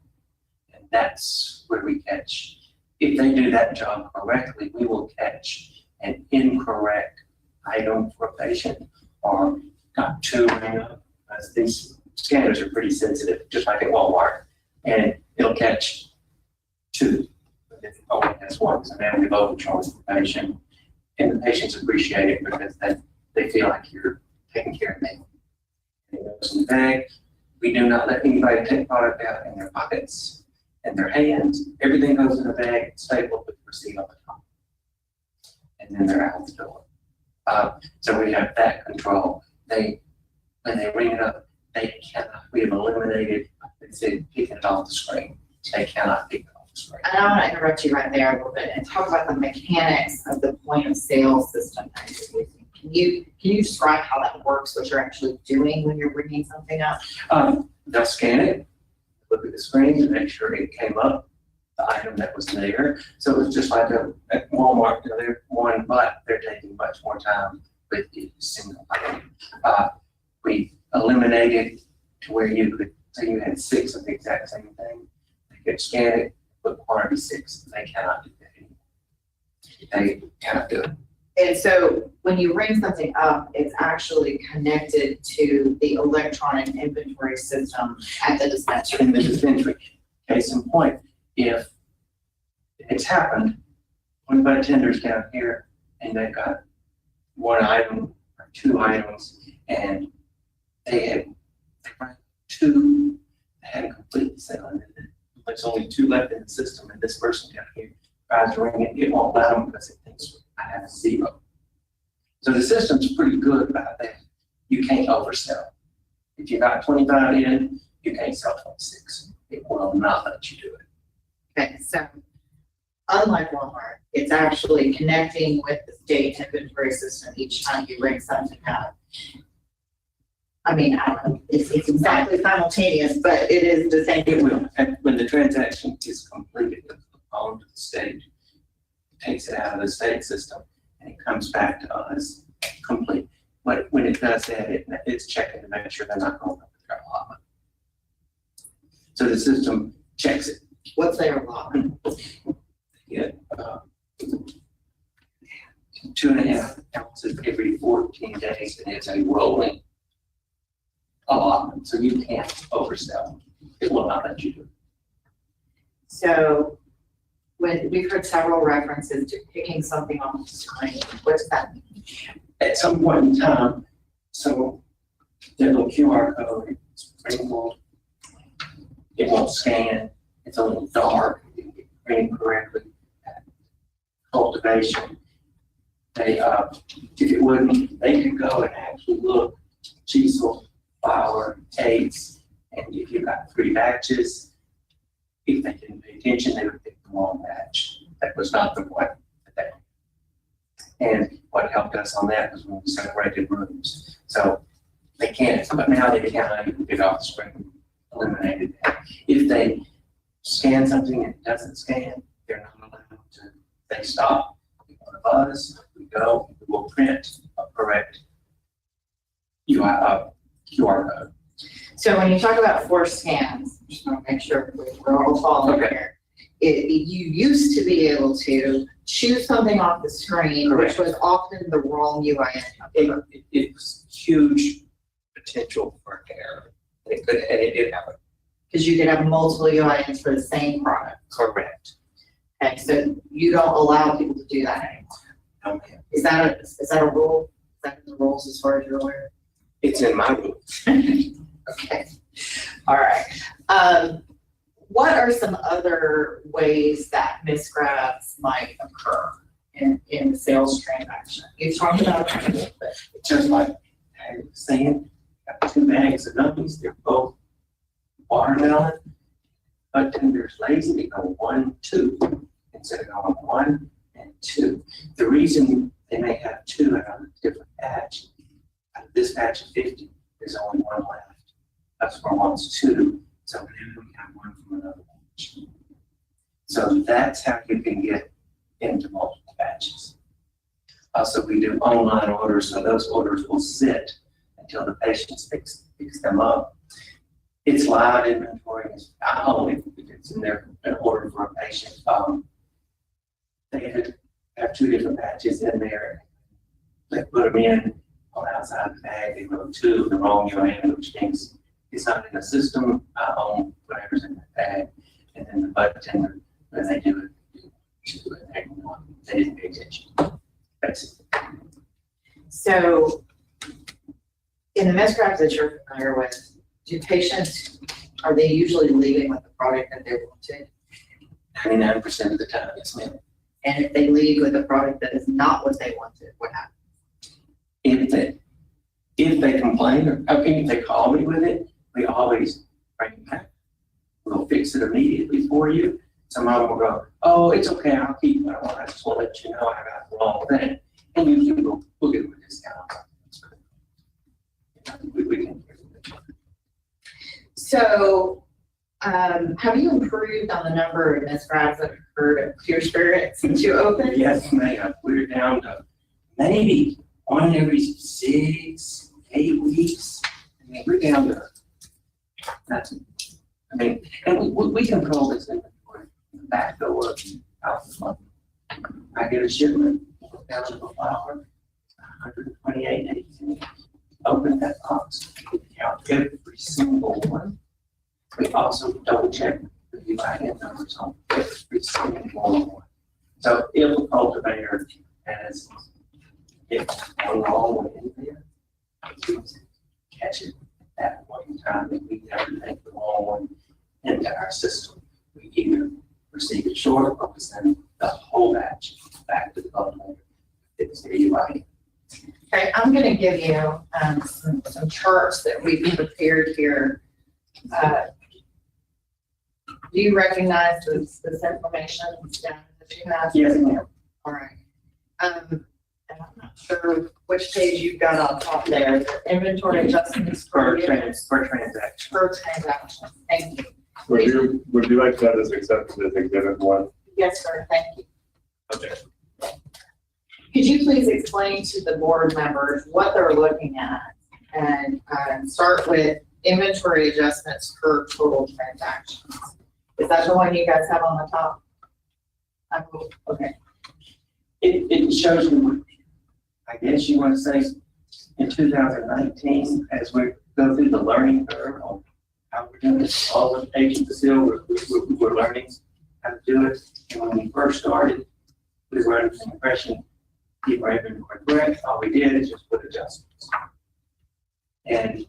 And that's where we catch. If they do that job correctly, we will catch an incorrect item for a patient or got two ring up. These scanners are pretty sensitive, just like at Walmart, and it'll catch two. But if it only has one, so now we've overcharged the patient, and the patients appreciate it because they feel like you're taking care of them. And it goes in the bag. We do not let anybody take product out in their pockets and their hands. Everything goes in the bag, stapled with the receipt on the top. And then they're out the door. So we have that control. When they ring it up, they cannot, we have eliminated, they said, picking it off the screen. They cannot pick it off the screen. And I want to interrupt you right there a little bit and talk about the mechanics of the point of sale system that you're using. Can you describe how that works, what you're actually doing when you're bringing something up? They'll scan it, look at the screen to make sure it came up, the item that was there. So it's just like at Walmart, they're one, but they're taking much more time with each single item. We eliminated to where you could, say you had 6 of the exact same thing, they could scan it, put quantity 6, they cannot do that anymore. They cannot do it. And so when you ring something up, it's actually connected to the electronic inventory system at the dispensary. In the dispensary. Case in point, if it's happened, one of my tenders down here, and they've got one item or 2 items, and they ran 2, they hadn't completely selling it. There's only 2 left in the system, and this person down here tries to ring it, it won't let them because it thinks I have a 0. So the system's pretty good about that. You can't oversell. If you got 25 in, you can't sell 26. It will not let you do it. Okay, so unlike Walmart, it's actually connecting with the state inventory system each time you bring something out. I mean, I don't know, it's exactly simultaneous, but it is the same. It will, and when the transaction is completed, on to the state, takes it out of the state system, and it comes back to us complete. But when it does that, it's checking to make sure they're not going up their allotment. So the system checks it. What's their allotment? Yeah, 2.5 ounces every 14 days, and it's a rolling allotment, so you can't oversell. It will not let you do it. So when we've heard several references to picking something off the screen, what's that mean? At some point in time, so there's a QR code, it's printed, it won't scan, it's a little dark, it can print correctly. Cultivation, they, if it wouldn't, they could go and actually look, chisel, flower, dates, and if you got 3 batches, if they didn't pay attention, they would pick the wrong batch. That was not the one. And what helped us on that was when we separated rooms. So they can't, but now they can get off the screen, eliminated that. If they scan something and it doesn't scan, they're not allowed to, they stop. One of us, we go, we will print a correct QR code. So when you talk about forced scans, just want to make sure we're all following Okay. here. You used to be able to choose something off the screen, which Correct. was often the wrong UIN. It was huge potential for error. And it did happen. Because you could have multiple UINs for the same product. Correct. Okay, so you don't allow people to do that anymore. Okay. Is that a rule? Is that in the rules as far as you're aware? It's in my rules. Okay, all right. What are some other ways that misgrabs might occur in the sales transaction? You've talked about it, but Just like I was saying, got 2 bags of nubbies, they're both watermelon, but then there's lazy, they go 1, 2, instead of going 1 and 2. The reason they may have 2 out of a different batch, out of this batch of 50, there's only 1 left. Customer wants 2, so then we have 1 from another batch. So that's how you can get into multiple batches. Also, we do online orders, so those orders will sit until the patient picks them up. It's live inventory, it's only if it's in there, an order for a patient. They have 2 different batches in there. They put them in on the outside of the bag, they wrote 2, the wrong UIN, which means it's not in the system. I own whatever's in the bag. And then the bud tender, when they do it, they didn't pay attention. Basically. so in the misgrabs that you're familiar with, do patients, are they usually leaving with the product that they wanted? 99% of the time, yes, ma'am. And if they leave with a product that is not what they wanted, what happens? If they complain, or if they call me with it, we always bring it back. We'll fix it immediately for you. Some of them will go, oh, it's okay, I'll keep what I want. I just want to let you know I got the wrong thing. And usually we'll give them a discount. We can. So, have you improved on the number of misgrabs that occurred at Pure Spirit since you opened? Yes, ma'am. We're down to maybe 1 every 6, 8 weeks. I mean, we're down to nothing. I mean, and we control this inventory in the back door out the front. I get a shipment, down to the flower, 128 days. Open that box, we count every single one. We also double check the UIN numbers on every single one. So if a cultivator has one wrong one in there, we catch it at that point in time, and we never take the wrong one into our system. We either receive it short or we send the whole batch back to the cultivator. It's the UIN. Okay, I'm gonna give you, some charts that we've prepared here. Do you recognize this information down at the that you have? Yes, ma'am. All right. And I'm not sure which page you've got on top there, the inventory adjustments per unit, Per transaction. per transaction. Thank you. Would you like that as accepted as exhibit one? Yes, sir, thank you. Okay. Could you please explain to the board members what they're looking at? And start with inventory adjustments per total transactions. Is that the one you guys have on the top? Okay, It shows you, I guess you want to say, in 2019, as we go through the learning curve on how we're doing this, all the pages still, we're learning how to do it. And when we first started, we were under the impression keep our inventory correct. All we did is just put adjustments. And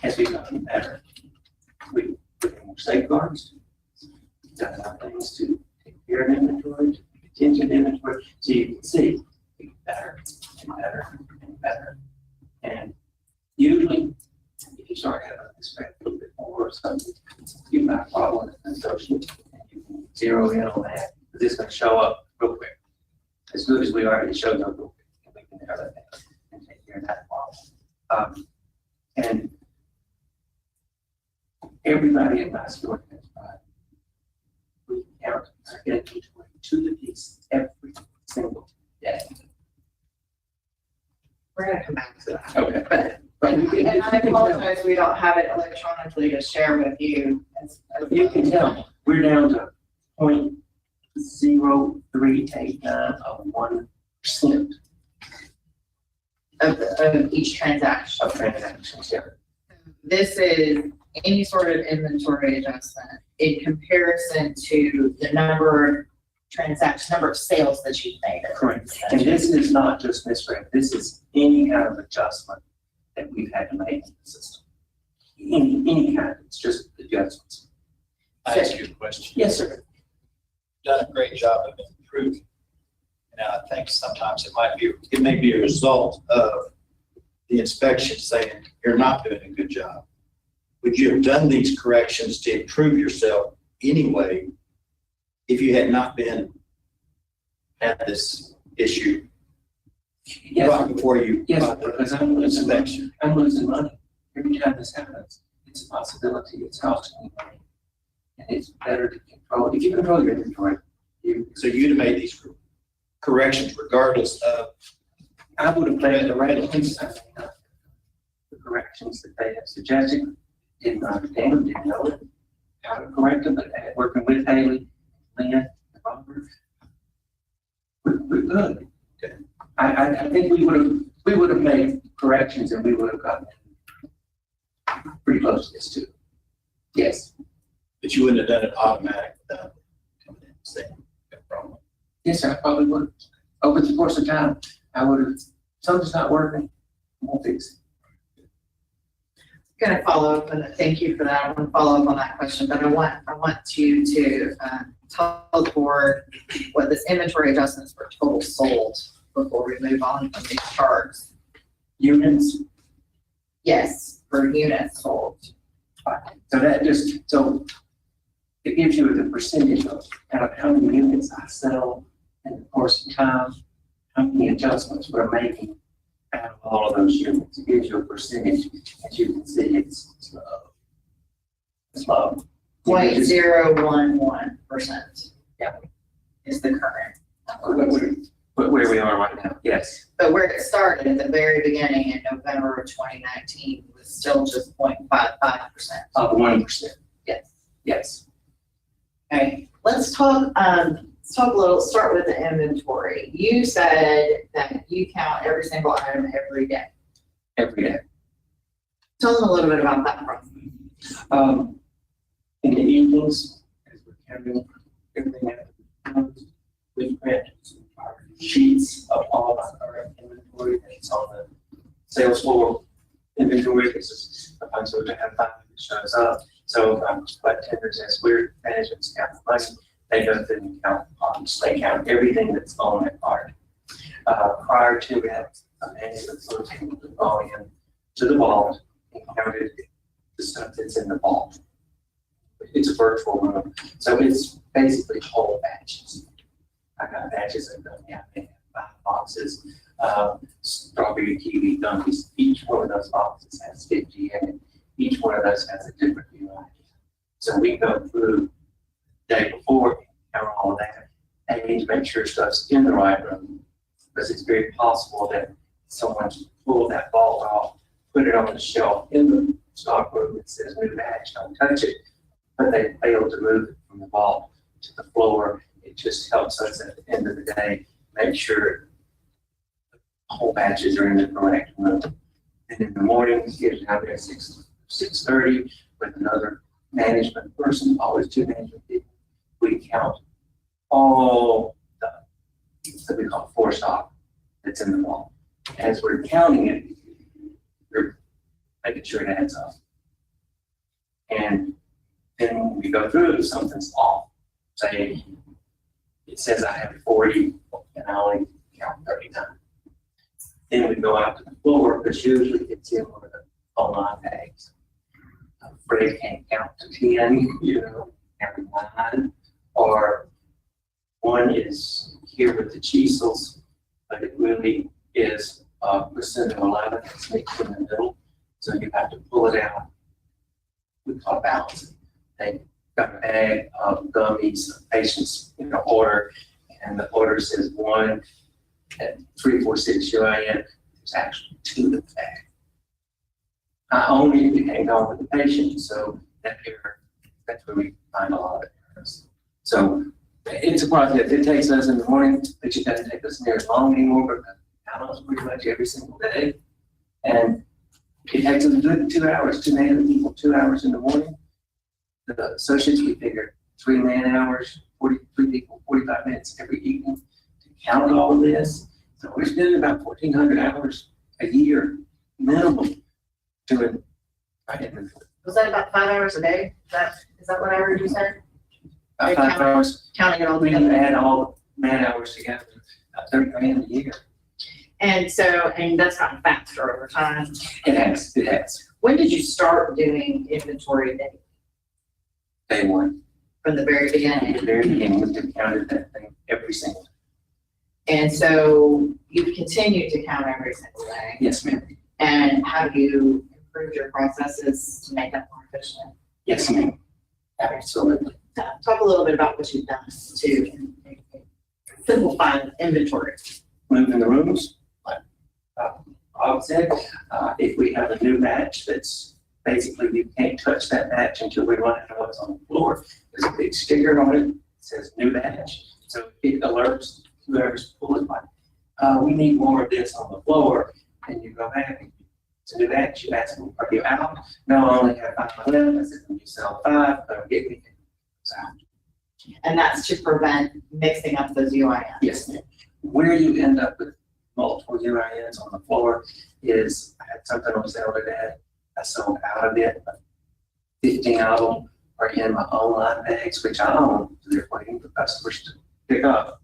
as we've gotten better, we put more safeguards, done enough things to take care of inventory, to pay attention to inventory, so you can see we get better and better and better. And usually, if you start having this a little bit more or something, you might follow an associate and you can zero in on that, because it's going to show up real quick. As good as we are, it shows up real quick, and we can have that and take care of that problem. And everybody in my store has tried. We count our inventory to the piece every single day. we're gonna come back to that. Okay. But you can, And I apologize, we don't have it electronically to share with you. you can tell, we're down to 0.0389 of 1% Of each transaction. of transactions, yeah. This is any sort of inventory adjustment in comparison to the number of transactions, number of sales that you've made. Correct. And this is not just misread, this is any kind of adjustment that we've had to make in the system. Any kind, it's just adjustments. I ask you a question. Yes, sir. Done a great job of improving. And I think sometimes it may be a result of the inspection saying you're not doing a good job. Would you have done these corrections to improve yourself anyway if you had not been at this issue Yes, right before you yes, got the because I'm losing money. inspection? I'm losing money. Every time this happens, it's a possibility, it's costing me money. And it's better to control, if you control your inventory, So you'd have made these corrections regardless of, I would have made the right things. The corrections that they have suggested, didn't understand them, didn't know it, how to correct them, but working with Haley, Lynn, Robert, we're good. Okay. I think we would have made corrections and we would have gotten pretty close to this too. Yes, but you wouldn't have done it automatic without coming in and saying, no problem. yes, I probably would have. Over the course of time, I would have, something's not working, we'll fix it. Gonna follow up, and thank you for that. I want to follow up on that question, but I want you to tell the board what this inventory adjustments for total sold before we move on from these charts. Units, Yes, per unit sold. so that just, so it gives you the percentage of how many units I sell in the course of time, how many adjustments we're making out of all of those units. It gives you a percentage, as you can see, it's low. It's low. 0.011%. Yeah. Is the current. Where we are right now, yes. But where it started at the very beginning in November of 2019 was still just 0.55%. Of 1%. Yes. Yes. Okay, let's talk a little, start with the inventory. You said that you count every single item every day. Every day. Tell them a little bit about that process. In the evenings, as we're carrying everything out, we print our sheets of all of our current inventory that's on the sales floor inventory. This is sometimes we have time that shows up. So flight tenders, as we're managing to count the money, they go through and count parts. They count everything that's on that part. Prior to that, a management solution would go in to the vault and counted the stuff that's in the vault. It's a virtual room, so it's basically whole batches. I got batches of them, yeah, they have 5 boxes. Strawberry, kiwi, gummies, each one of those boxes has 50 in it. Each one of those has a different UI. So we go through the day before, cover all of that, and we need to make sure stuff's in the right room. Because it's very possible that someone pull that ball off, put it on the shelf in the stock room that says new batch, don't touch it, but they failed to move it from the vault to the floor. It just helps us at the end of the day make sure the whole batches are in the correct room. And in the morning, we get out there at 6:30 with another management person, always 2 management people. We count all the, so we call 4 stock that's in the vault. As we're counting it, we're making sure it adds up. And then when we go through it, if something's off, say it says I have 40 and I only count 39. Then we go out to the floor, because usually it's in one of the online bags. Fred can't count to 10, every 9. Or one is here with the chisels, but it really is a percent of 11 that's mixed in the middle. So you have to pull it out. We call balancing. They got a bag of gummies, patients order, and the order says 1 at 346 UIN. There's actually 2 in the bag. I only hang on with the patient, so that error, that's where we find a lot of errors. So it's a process. It takes us in the morning, but it doesn't take us near as long anymore, because I know it's pretty much every single day. And it takes us a good 2 hours, 2 man people, 2 hours in the morning. The associates, we figure 3 man hours, 43 people, 45 minutes every evening to count all of this. So we're spending about 1,400 hours a year minimum doing our inventory. Was that about 5 hours a day? Is that what I heard you say? 5 hours, Counting it all we together? add all man hours together, 30 grand a year. And so, and that's gotten faster over time. It has. When did you start doing inventory Day one. from the very At the beginning? very beginning, we counted that thing every single day. And so you've continued to count every single day. Yes, ma'am. And have you improved your processes to make that more efficient? Yes, ma'am. Absolutely. Talk a little bit about what you've done to simplify inventory. Moving the rooms, like Bob said, if we have a new batch that's basically you can't touch that batch until we run out of what's on the floor. There's a big sticker on it that says new batch. So it alerts whoever's pulling like, we need more of this on the floor. And you go back, it's a new batch, you ask them, are you out? No, I only have 5 left. I said, you sell 5, get me. So, And that's to prevent mixing up those UINs. yes, ma'am. Where you end up with multiple UINs on the floor is, I had something on sale today. I sold out of it, but 15 of them are in my online bags, which I own. So they're waiting for customers to pick up.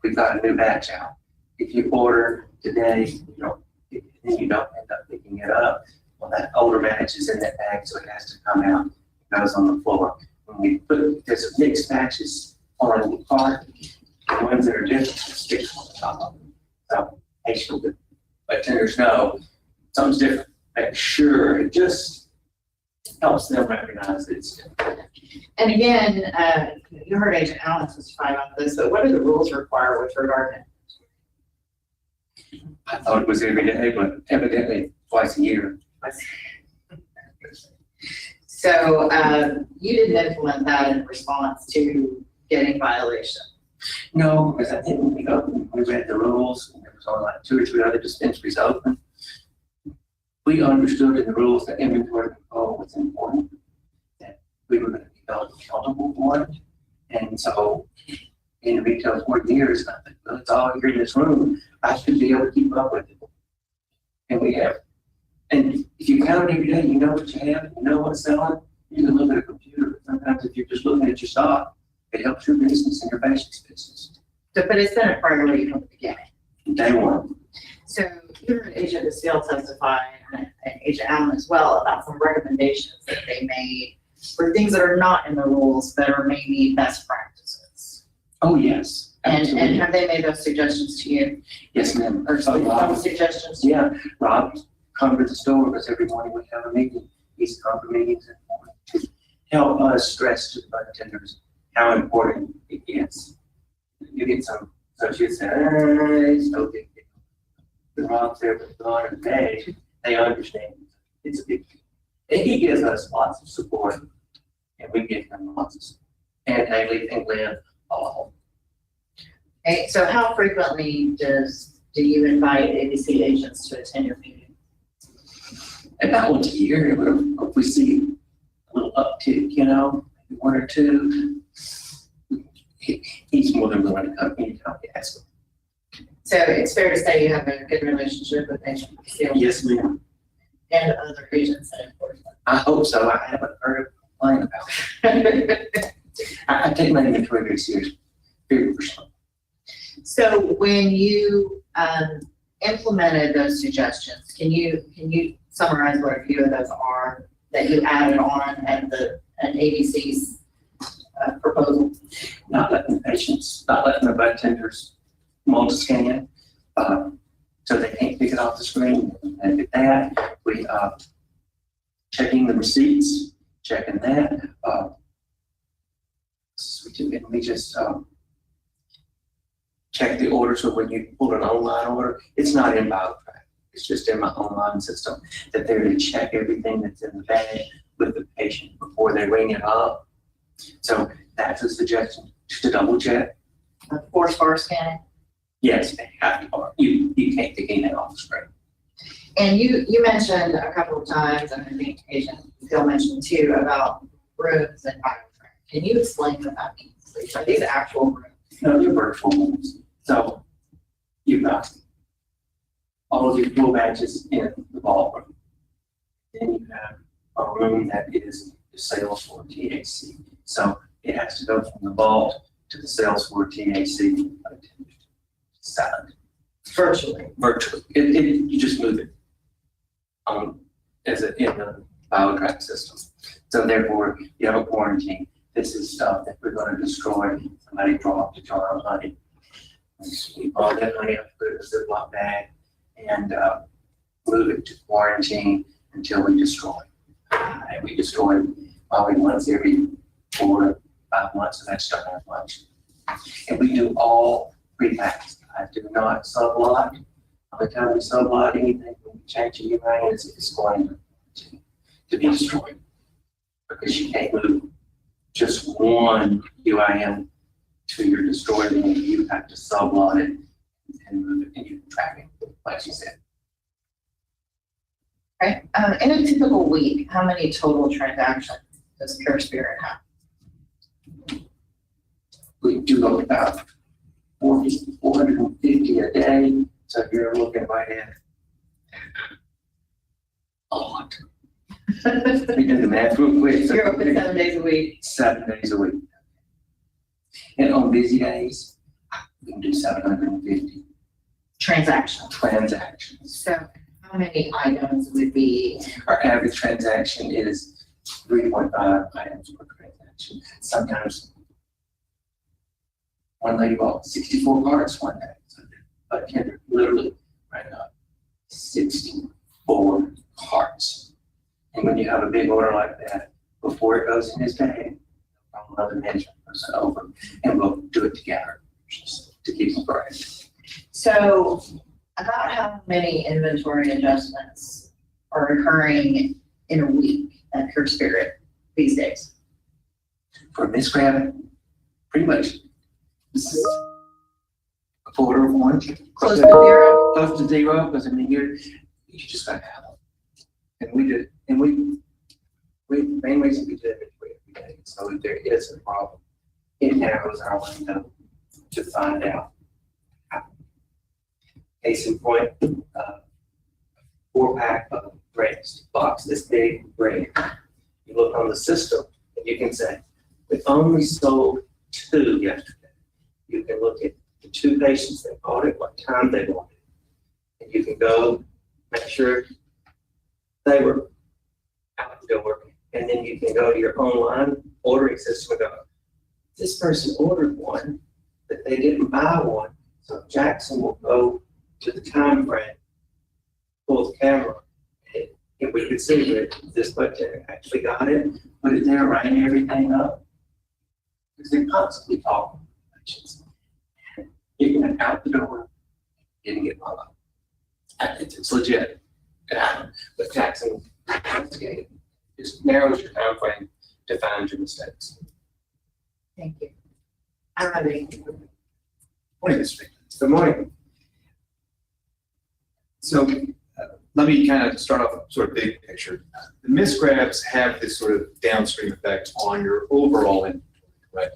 We've got a new batch out. If you order today, then you don't end up picking it up. Well, that older batch is in that bag, so it has to come out. It goes on the floor. When we put, there's mixed batches on the cart. The ones that are different stick on the top of them. So patient let tenders know something's different. Make sure it just helps them recognize that it's different. And again, you heard Agent Allen testify about this, but what do the rules require with regard to? I thought it was every day, but evidently twice a year. So you didn't implement that in response to getting violation? No, because I think when we read the rules, and there was only like 2 or 3 other dispensaries open. We understood in the rules that inventory control was important, that we were going to be held accountable for it. And so in retail 40 years, I think, well, it's all here in this room. I should be able to keep up with it. And we have. And if you count every day, you know what you have, you know what's selling. You can look at a computer, but sometimes if you're just looking at your stock, it helps your business and your patient's business. So, but it's been a priority from the beginning. Day one. So you heard Agent Basile testify, and Agent Allen as well, about some recommendations that they made for things that are not in the rules that are maybe best practices. Oh, yes. And have they made those suggestions to you, Yes, ma'am. or some Rob, suggestions? yeah, Rob come to the store because every morning we have a meeting. He's come for meetings in the morning to help us stress to the bartenders how important it is. You get some, so she said, it's no big deal. The Rob's there with Dawn and May, they understand it's a big deal. And he gives us lots of support, and we give him lots of support. And Haley and Glenn, all. Okay, so how frequently do you invite ABC agents to attend your meeting? About once a year, if we see a little uptick, maybe one or two, he's more than willing to come anytime we ask him. So it's fair to say you have a good relationship with agent Seal Yes, ma'am. and other agents in enforcement. I hope so. I haven't heard a complaint about it. I take my inventory very seriously, very personally. So when you implemented those suggestions, can you summarize what a few of those are that you added on at ABC's proposal? Not letting the patients, not letting the bartenders multi-scan, so they can't pick it off the screen. And at that, we checking the receipts, checking that. We just check the order, so when you pull an online order, it's not in BioTrack. It's just in my online system, that they're to check everything that's in the bag with the patient before they ring it up. So that's a suggestion, just to double check. 4-star scanning? Yes, they have to, you can't take anything off the screen. And you mentioned a couple of times, and I think Agent Phil mentioned too, about rooms and BioTrack. Can you explain what that means? Are these actual rooms? No, they're virtual rooms. So you've got all of your fuel badges in the ballroom. Then you have a room that is the sales floor THC. So it has to go from the vault to the sales floor THC side. Virtually. Virtually. You just move it in the BioTrack system. So therefore, you have a quarantine. This is stuff that we're going to destroy. Somebody dropped a jar of honey. We all that honey up, put it in a Ziploc bag, and move it to quarantine until we destroy it. And we destroy it probably once every 4 to 5 months, and that's starting at lunch. And we do all pre-packs. I do not sublot. By the time we sublot anything, when we change the UINs, it's going to be destroyed. Because you can't move just one UIN to your destroyed link. You have to sublot it and move it into tracking, like you said. Okay. In a typical week, how many total transactions does Pure Spirit have? We do about 450 a day. So if you're looking right at a lot. We do the math real quick. So You're open 7 days a week. 7 days a week. And on busy days, we can do 750 Transactions. transactions. So how many items would be? Our average transaction is 3.5 items per transaction. Sometimes one lady bought 64 cards one day. But Kendra literally ran up 64 cards. And when you have a big order like that, before it goes in his bag, I'll another management person over and we'll do it together just to keep them correct. So about how many inventory adjustments are occurring in a week at Pure Spirit these days? For Miss Grab, pretty much this is a quarter of one. Close to zero? Close to zero, because in the year, you just gotta have them. And we did, and we main reason we did it every day. So if there is a problem, it narrows our window to find out. Case in point, 4-pack of grapes, box this big grape. You look on the system and you can say, we only sold 2 yesterday. You can look at the 2 patients that bought it, what time they bought it. And you can go make sure they were out the door. And then you can go to your online ordering system and go, this person ordered one but they didn't buy one. So Jackson will go to the time frame, pull the camera, and we could see that this button actually got it, put it there, writing everything up. Because they're constantly talking. Getting it out the door, getting it all up. It's legit. But Jackson, just narrows your time frame to find your mistakes. Thank you. I don't have any. Morning, Mr. Speaker. Good morning. So let me kind of start off sort of big picture. The misgrabs have this sort of downstream effect on your overall inventory, right?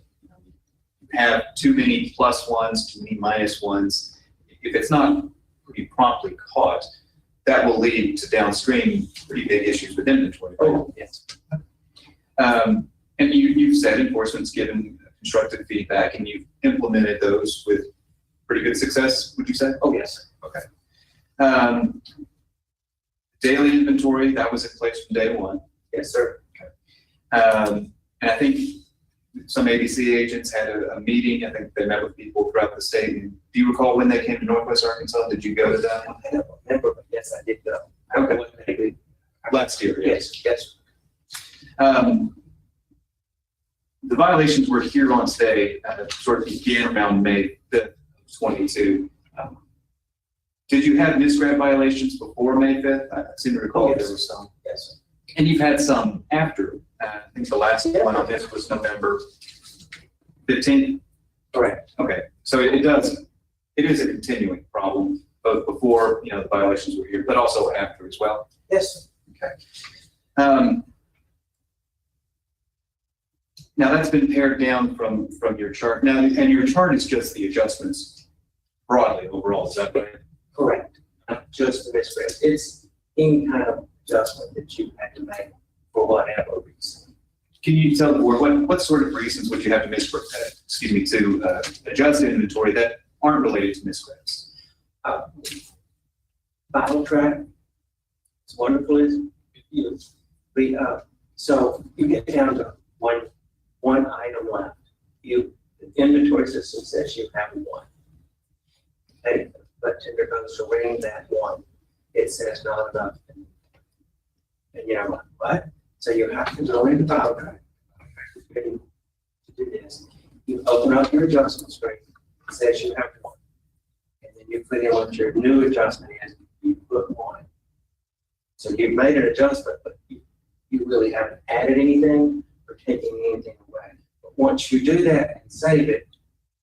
You have too many plus ones, too many minus ones. If it's not pretty promptly caught, that will lead to downstream pretty big issues with inventory. Right? Oh, yes. And you've said enforcement's given constructive feedback and you've implemented those with pretty good success, would you say? Oh, yes. Okay. Daily inventory, that was in place from day one. Yes, sir. And I think some ABC agents had a meeting. I think they met with people throughout the state. And do you recall when they came to Northwest Arkansas? Did you go to that one? I don't remember, but yes, I did go. Okay. Last year, yes. Yes. The violations we're here on today sort of began around May 5th, 22. Did you have misgrab violations before May 5th? I seem to recall there were some. Yes. And you've had some after. I think the last one on this was November 15th. Correct. Okay, so it is a continuing problem, both before, the violations were here, but also after as well. Yes. Okay. Now that's been pared down from your chart. Now, and your chart is just the adjustments broadly overall, is that right? Correct. Not just the misread. It's any kind of adjustment that you had to make for whatever reason. Can you tell the board what sort of reasons would you have to to adjust inventory that aren't related to misgrabs? Bottle track. It's wonderful. So you get down to one item left. The inventory system says you have one. Okay, but tender goes to ring that one. It says not enough. And you're like, what? So you have to go into bottle track. To do this, you open up your adjustment screen. It says you have one. And then you put in what your new adjustment is. You put one. So you've made an adjustment, but you really haven't added anything or taken anything away. But once you do that and save it,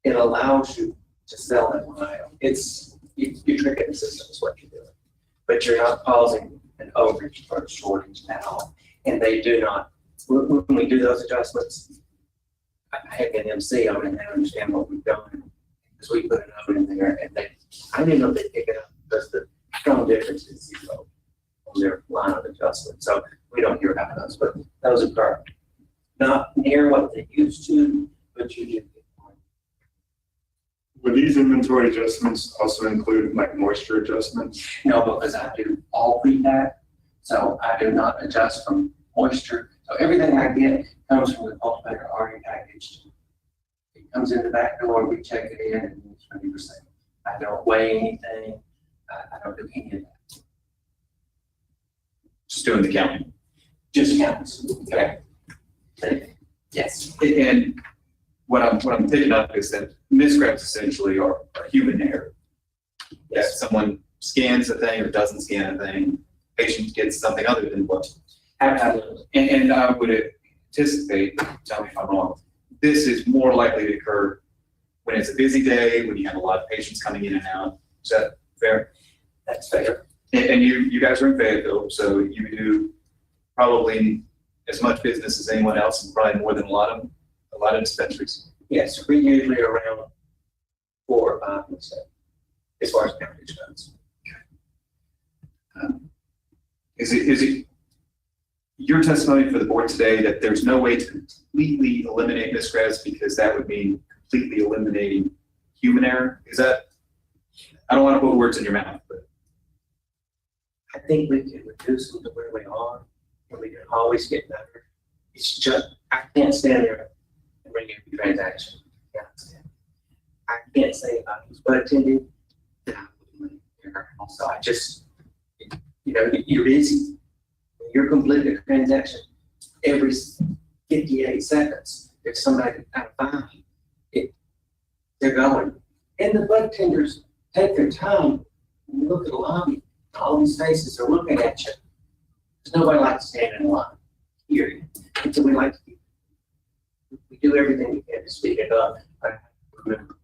it allows you to sell that one item. You're tricking the system is what you're doing. But you're not causing an overage or a shortage at all. And they do not, when we do those adjustments, I have an MC on it and they understand what we've done. Because we put an oven in there and I didn't know they pick it up because the strong difference is zero on their line of adjustment. So we don't hear about those, but those occur. Not near what they used to, but you do get one. Would these inventory adjustments also include like moisture adjustments? No, because I do all pre-pack, so I do not adjust from moisture. So everything I get comes from the cultivator already packaged. It comes in the back door, we check it in, and it's 20%. I don't weigh anything. I don't do any of that. Just doing the counting. Just counts. Okay. Yes. And what I'm picking up is that misgrabs essentially are human error. That someone scans a thing or doesn't scan a thing, patient gets something other than what. Absolutely. And I would anticipate, tell me if I'm wrong, this is more likely to occur when it's a busy day, when you have a lot of patients coming in and out. Is that fair? That's fair. And you guys are in Fayetteville, so you do probably as much business as anyone else, and probably more than a lot of dispensaries. Yes, we usually around 4 or 5%, as far as countage goes. Is it your testimony for the board today that there's no way to completely eliminate misgrabs because that would mean completely eliminating human error? Is that, I don't want to put words in your mouth, but. I think we can reduce them to where we are, and we can always get better. It's just, I can't stand there and bring every transaction. I can't say if I was bud tending, that I wouldn't live there. Also, I just, you're busy. You're completing a transaction every 58 seconds. If somebody kind of finds it, they're going. And the bud tenders take their time and look at the lobby. All these faces are looking at you. There's nobody likes to stand in line, period. And so we like to we do everything we can to speak it up. I remember.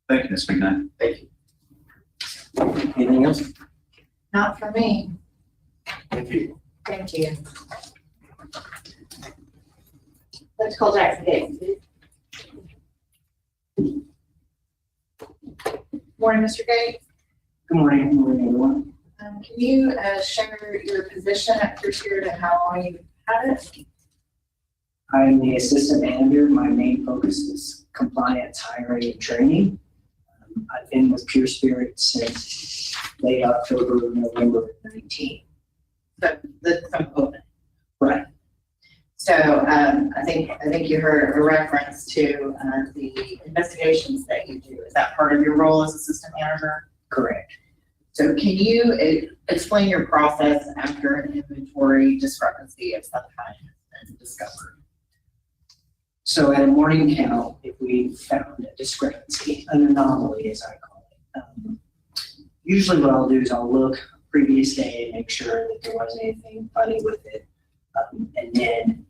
Thank you, Ms. McKnight. Thank you. Anything else? Not for me. Thank you. Thank you. Let's call Jackson Gates, please. Morning, Mr. Gates. Good morning. Good morning, everyone. Can you share your position at Pierce Spirit and how long you've had it? I'm the assistant manager. My main focus is compliance, hiring, and training. I've been with Pure Spirit since late October, November of 19. So from open. Right. So I think you heard a reference to the investigations that you do. Is that part of your role as assistant manager? Correct. So can you explain your process after an inventory discrepancy of some kind has been discovered? So at a morning count, if we found a discrepancy, an anomaly as I call it, usually what I'll do is I'll look previous day and make sure that there wasn't anything funny with it. And then,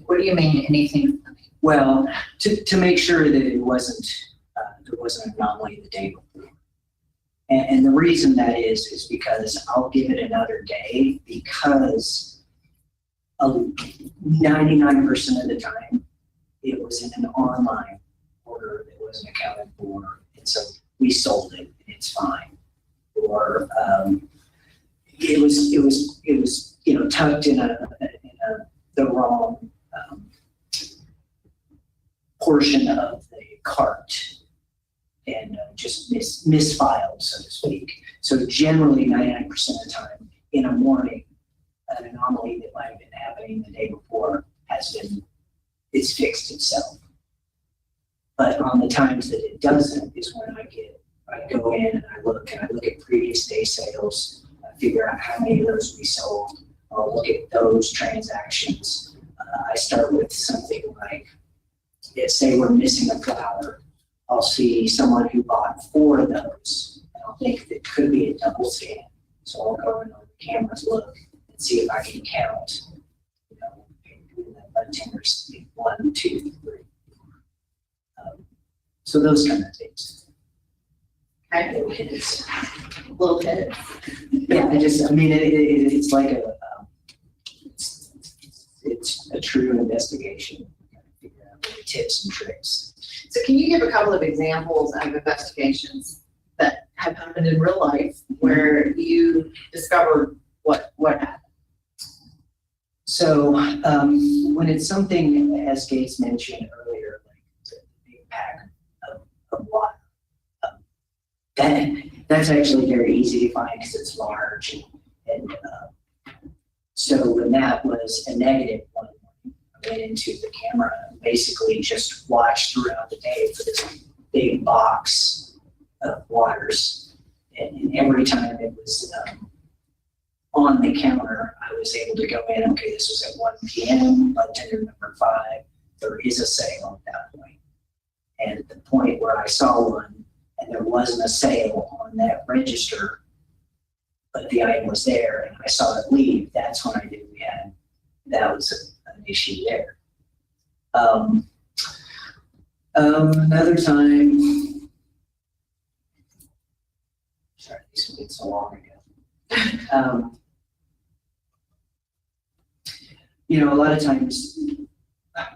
What do you mean, anything? well, to make sure that it wasn't, there wasn't an anomaly the day before. And the reason that is because I'll give it another day because 99% of the time it was in an online order that wasn't accounted for. And so we sold it and it's fine. Or it was tucked in the wrong portion of the cart and just misfiled, so to speak. So generally 99% of the time in a morning, an anomaly that might have been happening the day before it's fixed itself. But on the times that it doesn't is when I go in and I look at previous day sales, I figure out how many of those we sold. I'll look at those transactions. I start with something like, say we're missing a flower. I'll see someone who bought 4 of those, and I'll think that could be a double scan. So I'll go in on the cameras, look, and see if I can count. Bartenders, 1, 2, 3. So those kind of things. Okay. Little hits. Little bit. Yeah, it's like it's a true investigation. Figure out the tips and tricks. So can you give a couple of examples of investigations that have happened in real life where you discovered what happened? So when it's something, as Gates mentioned earlier, like the big pack of water, that's actually very easy to find because it's large. And so when that was a negative one, I went into the camera and basically just watched throughout the day for this big box of waters. And every time it was on the counter, I was able to go in, okay, this was at 1 p.m., bartender number 5, there is a sale at that point. And at the point where I saw one and there wasn't a sale on that register, but the item was there and I saw it leave, that's when I knew that was an issue there. Another time, sorry, this has been so long ago. A lot of times,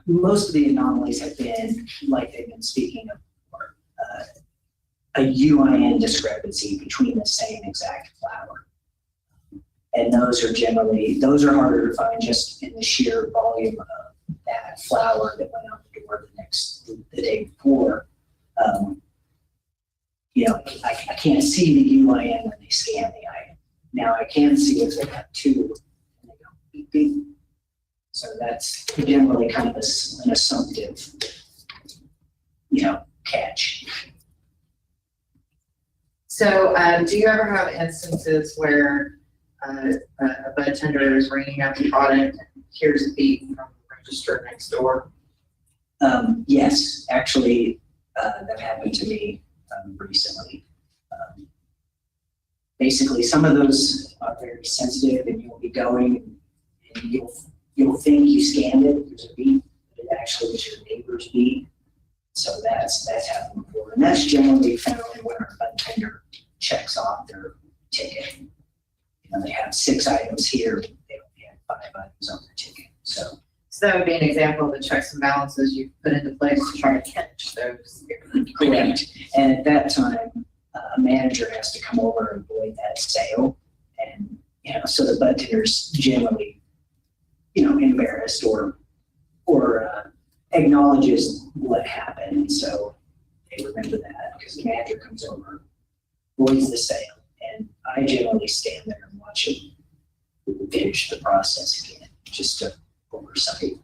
most of the anomalies have been, like they've been speaking of before, a UIN discrepancy between the same exact flower. And those are harder to find just in the sheer volume of that flower that went out the door the day before. I can't see the UIN when they scan the item. Now I can see if they have 2 and they go beep beep. So that's generally kind of an assumptive catch. So, do you ever have instances where a bud tender is ringing up the product and hears a beep from the register next door? Yes, actually, that happened to me recently. Basically, some of those are very sensitive, and you'll be going, and you'll think you scanned it. There's a beep, but it actually was your neighbor's beep. So that's happened before, and that's generally found when our bud tender checks off their ticket. They have 6 items here, they only have 5 items on their ticket. So that would be an example of the checks and balances you put into place to try to catch those. correct. And at that time, a manager has to come over and void that sale, and so the bud tender's generally embarrassed or acknowledges what happened. So they remember that because the manager comes over, voids the sale, and I generally stand there and watch him finish the process again, just to oversight.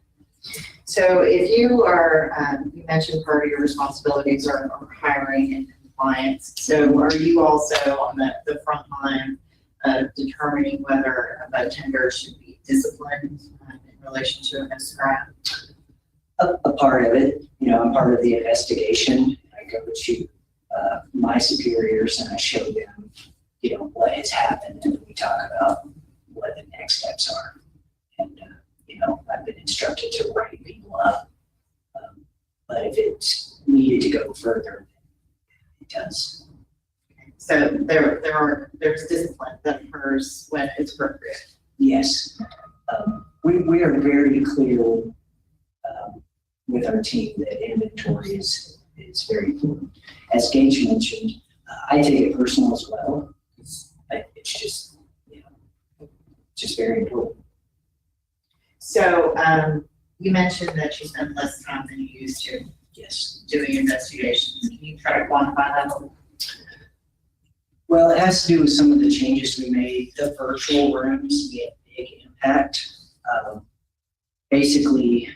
So if you are, you mentioned part of your responsibilities are hiring and compliance. So are you also on the front line of determining whether a bud tender should be disciplined in relation to a miscreant? A part of it, I'm part of the investigation. I go to my superiors and I show them, what has happened, and we talk about what the next steps are. And I've been instructed to write people up, but if it's needed to go further, it does. So there's discipline that occurs when it's appropriate. Yes, we are very clear with our team that inventory is very important. As Gage mentioned, I take it personal as well. It's just very important. So you mentioned that you spend less time than you used to Yes. doing investigations. Can you try to quantify that? Well, it has to do with some of the changes we made. The virtual rooms made a big impact. Basically,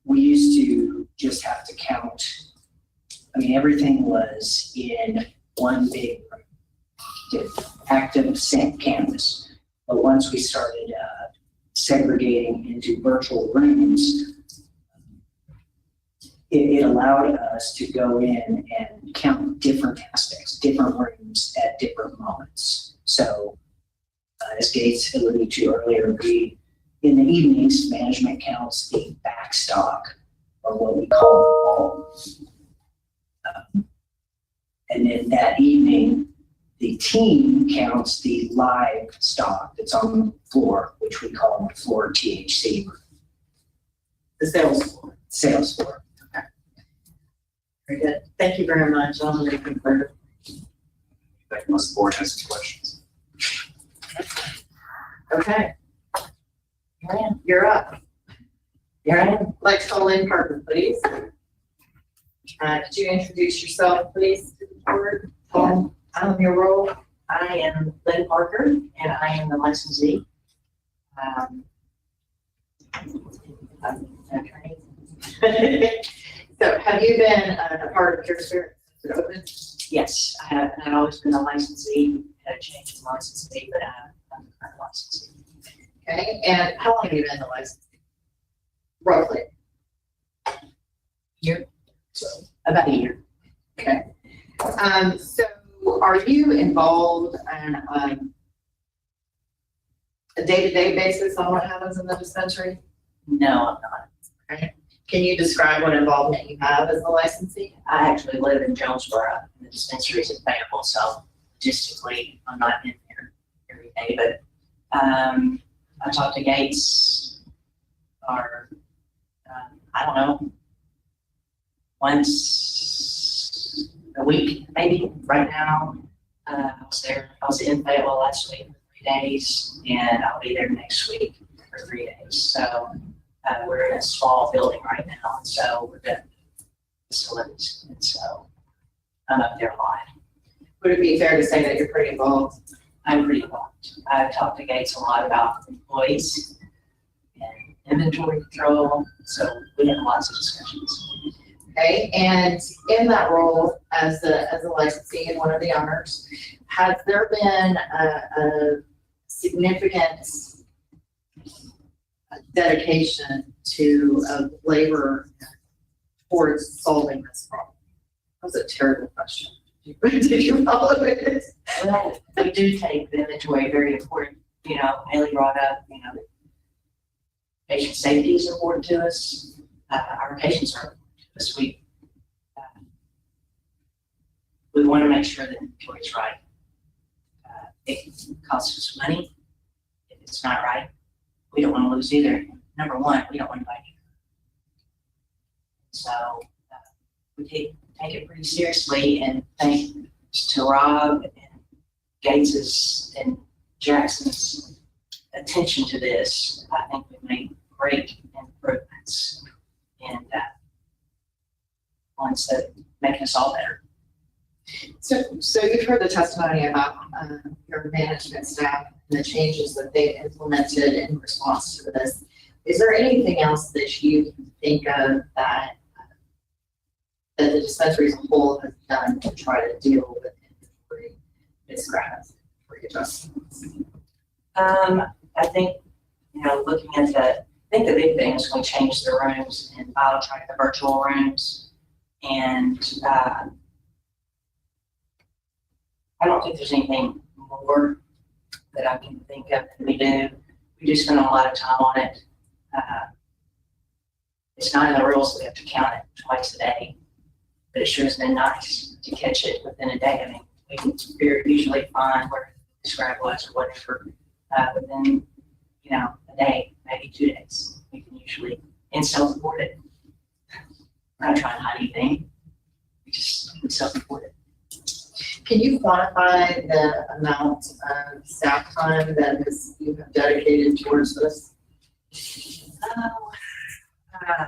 we used to just have to count. Everything was in one big active canvas. But once we started segregating into virtual rooms, it allowed us to go in and count different aspects, different rooms at different moments. So as Gates alluded to earlier, in the evenings, management counts the back stock, or what we call the wall. And then that evening, the team counts the live stock that's on the floor, which we call the floor THC, The sales floor. sales floor. Very good. Thank you very much. I'll leave it further. Unless the board has some questions. Okay. Ryan, you're up. Ryan, like to call in Carter, please. Could you introduce yourself, please, to the board? Your role, I am Lynn Parker, and I am the licensee. I'm an attorney. So have you been a part of Pure Spirit since it opened? Yes, I have, and I've always been a licensee, had a change in licensee, but I'm the current licensee. Okay, and how long have you been the licensee? Roughly. Year, so about a year. Okay. So are you involved in a day-to-day basis on what happens in the dispensary? No, I'm not. Okay. Can you describe what involvement you have as the licensee? I actually live in Jonesboro, and the dispensary is in Fayetteville, so logistically, I'm not in there every day, but I talk to Gates, or I don't know, once a week, maybe. Right now, I was in Fayetteville last week for 3 days, and I'll be there next week for 3 days. So we're in a small building right now, and so we're doing facilities, and so I'm up there a lot. Would it be fair to say that you're pretty involved? I'm pretty involved. I've talked to Gates a lot about employees and inventory control, so we have lots of discussions. Okay, and in that role as a licensee and one of the owners, has there been a significant dedication to labor towards solving this problem? That was a terrible question. Did you follow it? Well, we do take the inventory very important, Haley brought up, patient safety is important to us. Our patients are important to us. We want to make sure that inventory is right. It costs us money. If it's not right, we don't want to lose either. Number one, we don't want to buy it. So we take it pretty seriously, and thanks to Rob and Gates's and Jackson's attention to this, I think we've made great improvements and ones that make us all better. So you've heard the testimony about your management staff and the changes that they've implemented in response to this. Is there anything else that you can think of that the dispensary as a whole has done to try to deal with inventory misgrabbs for adjustments? I think, looking at the big thing is going to change the rooms and BioTrack, the virtual rooms. And I don't think there's anything more that I can think of that we do. We do spend a lot of time on it. It's not in the rules that we have to count it twice a day, but it sure has been nice to catch it within a day. I mean, we're usually find where the scrap was or whatever within, a day, maybe 2 days. We can usually self-report it. We're not trying to hide anything. We self-report it. Can you quantify the amount of staff time that you have dedicated towards this? I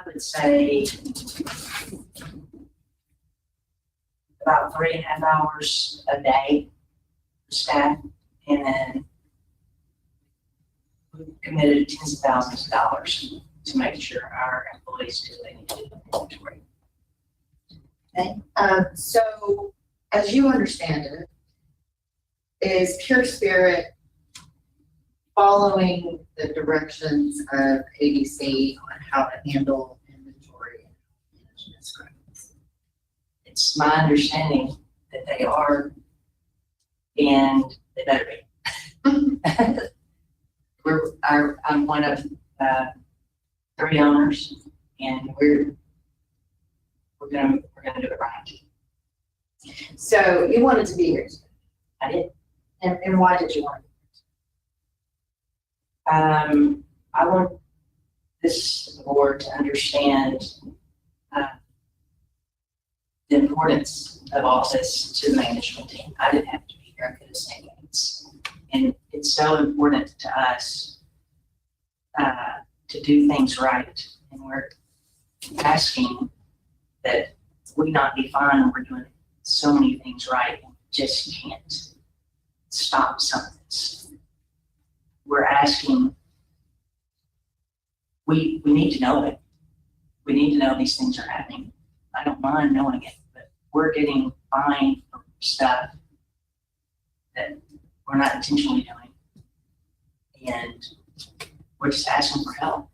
would say about 3.5 hours a day for staff, and then we committed tens of thousands of dollars to make sure our employees do what they need to do with inventory. Okay, so as you understand it, is Pure Spirit following the directions of ABC on how to handle inventory and management scraps? It's my understanding that they are, and they better be. I'm one of 3 owners, and we're gonna do it right. So you wanted to be here, I did. and why did you want to? I want this board to understand the importance of all this to the management team. I didn't have to be here, I could have stayed. And it's so important to us to do things right. And we're asking that we not be fine when we're doing so many things right and just can't stop some of this. We're asking, we need to know it. We need to know these things are happening. I don't mind knowing it, but we're getting fined for stuff that we're not intentionally doing. And we're just asking for help.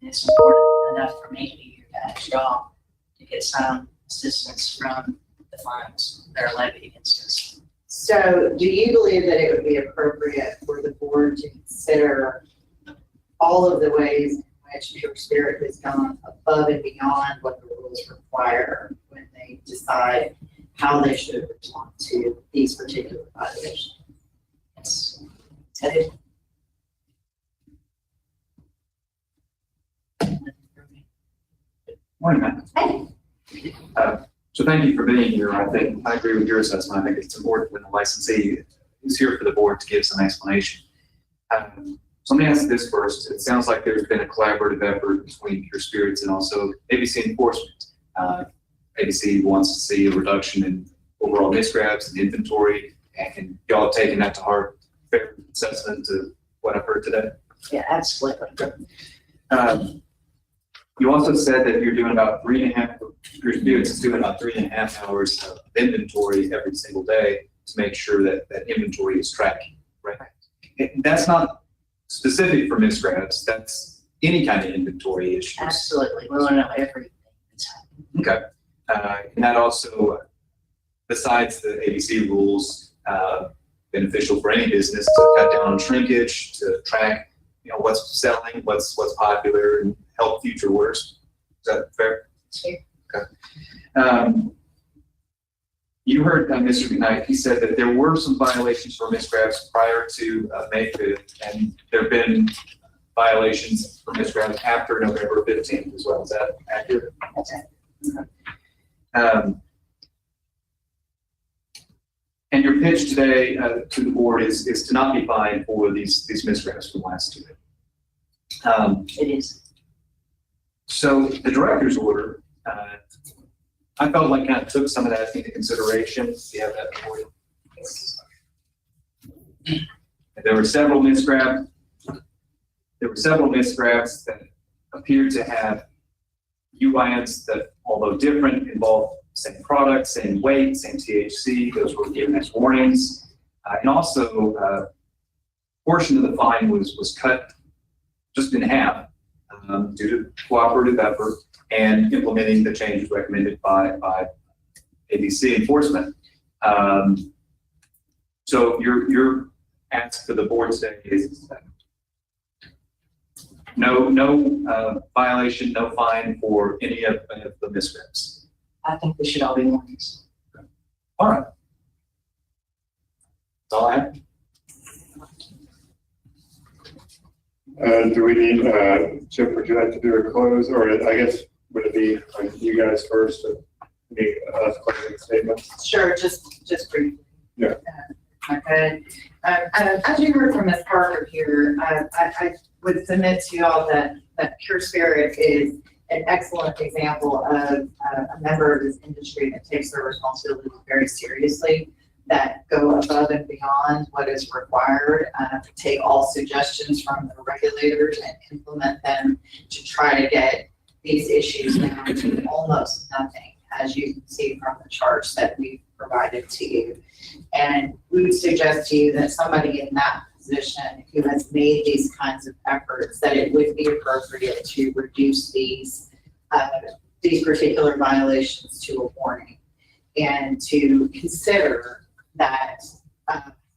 And it's important enough for me to be here to ask y'all to get some assistance from the funds that are levied against us. So do you believe that it would be appropriate for the board to consider all of the ways in which Pure Spirit has gone above and beyond what the rules require when they decide how they should respond to these particular violations? Yes. That is. Morning, Matt. So thank you for being here. I agree with your assessment. I think it's important when the licensee is here for the board to give some explanation. So let me ask this first. It sounds like there's been a collaborative effort between Pure Spirits and also ABC enforcement. ABC wants to see a reduction in overall misgrabs and inventory, and y'all have taken that to heart. Fair assessment to what I've heard today. Yeah, absolutely. You also said that you're doing about 3.5, your students is doing about 3.5 hours of inventory every single day to make sure that that inventory is tracking, right? That's not specific for Ms. Grabs, that's any kind of inventory issues. Absolutely, we want to know everything that's happening. Okay. And that also, besides the ABC rules, beneficial for any business to cut down on shrinkage, to track, you know, what's selling, what's popular, and help future orders. Is that fair? Sure. Okay. You heard Mr. McKnight, he said that there were some violations for Ms. Grabs prior to May 5th, and there have been violations for Ms. Grabs after November 15th as well. Is that accurate? That's it. And your pitch today to the board is to not be fined for these misgrabs from last year. It is. So the director's order, I felt like kind of took some of that into consideration. Do you have that for you? And there were several misgrabs. There were several misgrabs that appeared to have UINs that, although different, involved same product, same weight, same THC. Those were given as warnings. And also, a portion of the fine was cut just in half due to cooperative effort and implementing the changes recommended by ABC enforcement. So your ask to the board today is no violation, no fine for any of the missteps. I think we should all be warnings. All right. That's all I have. Do we need, Chip, would you like to do a close, or I guess, would it be you guys first to make us closing statements? Sure, just briefly. Yeah. Okay. As you heard from Ms. Parker here, I would submit to you all that Pure Spirit is an excellent example of a member of this industry that takes their responsibilities very seriously, that go above and beyond what is required, take all suggestions from the regulators and implement them to try to get these issues down to almost nothing, as you can see from the charts that we've provided to you. And we would suggest to you that somebody in that position who has made these kinds of efforts, that it would be appropriate to reduce these particular violations to a warning, and to consider that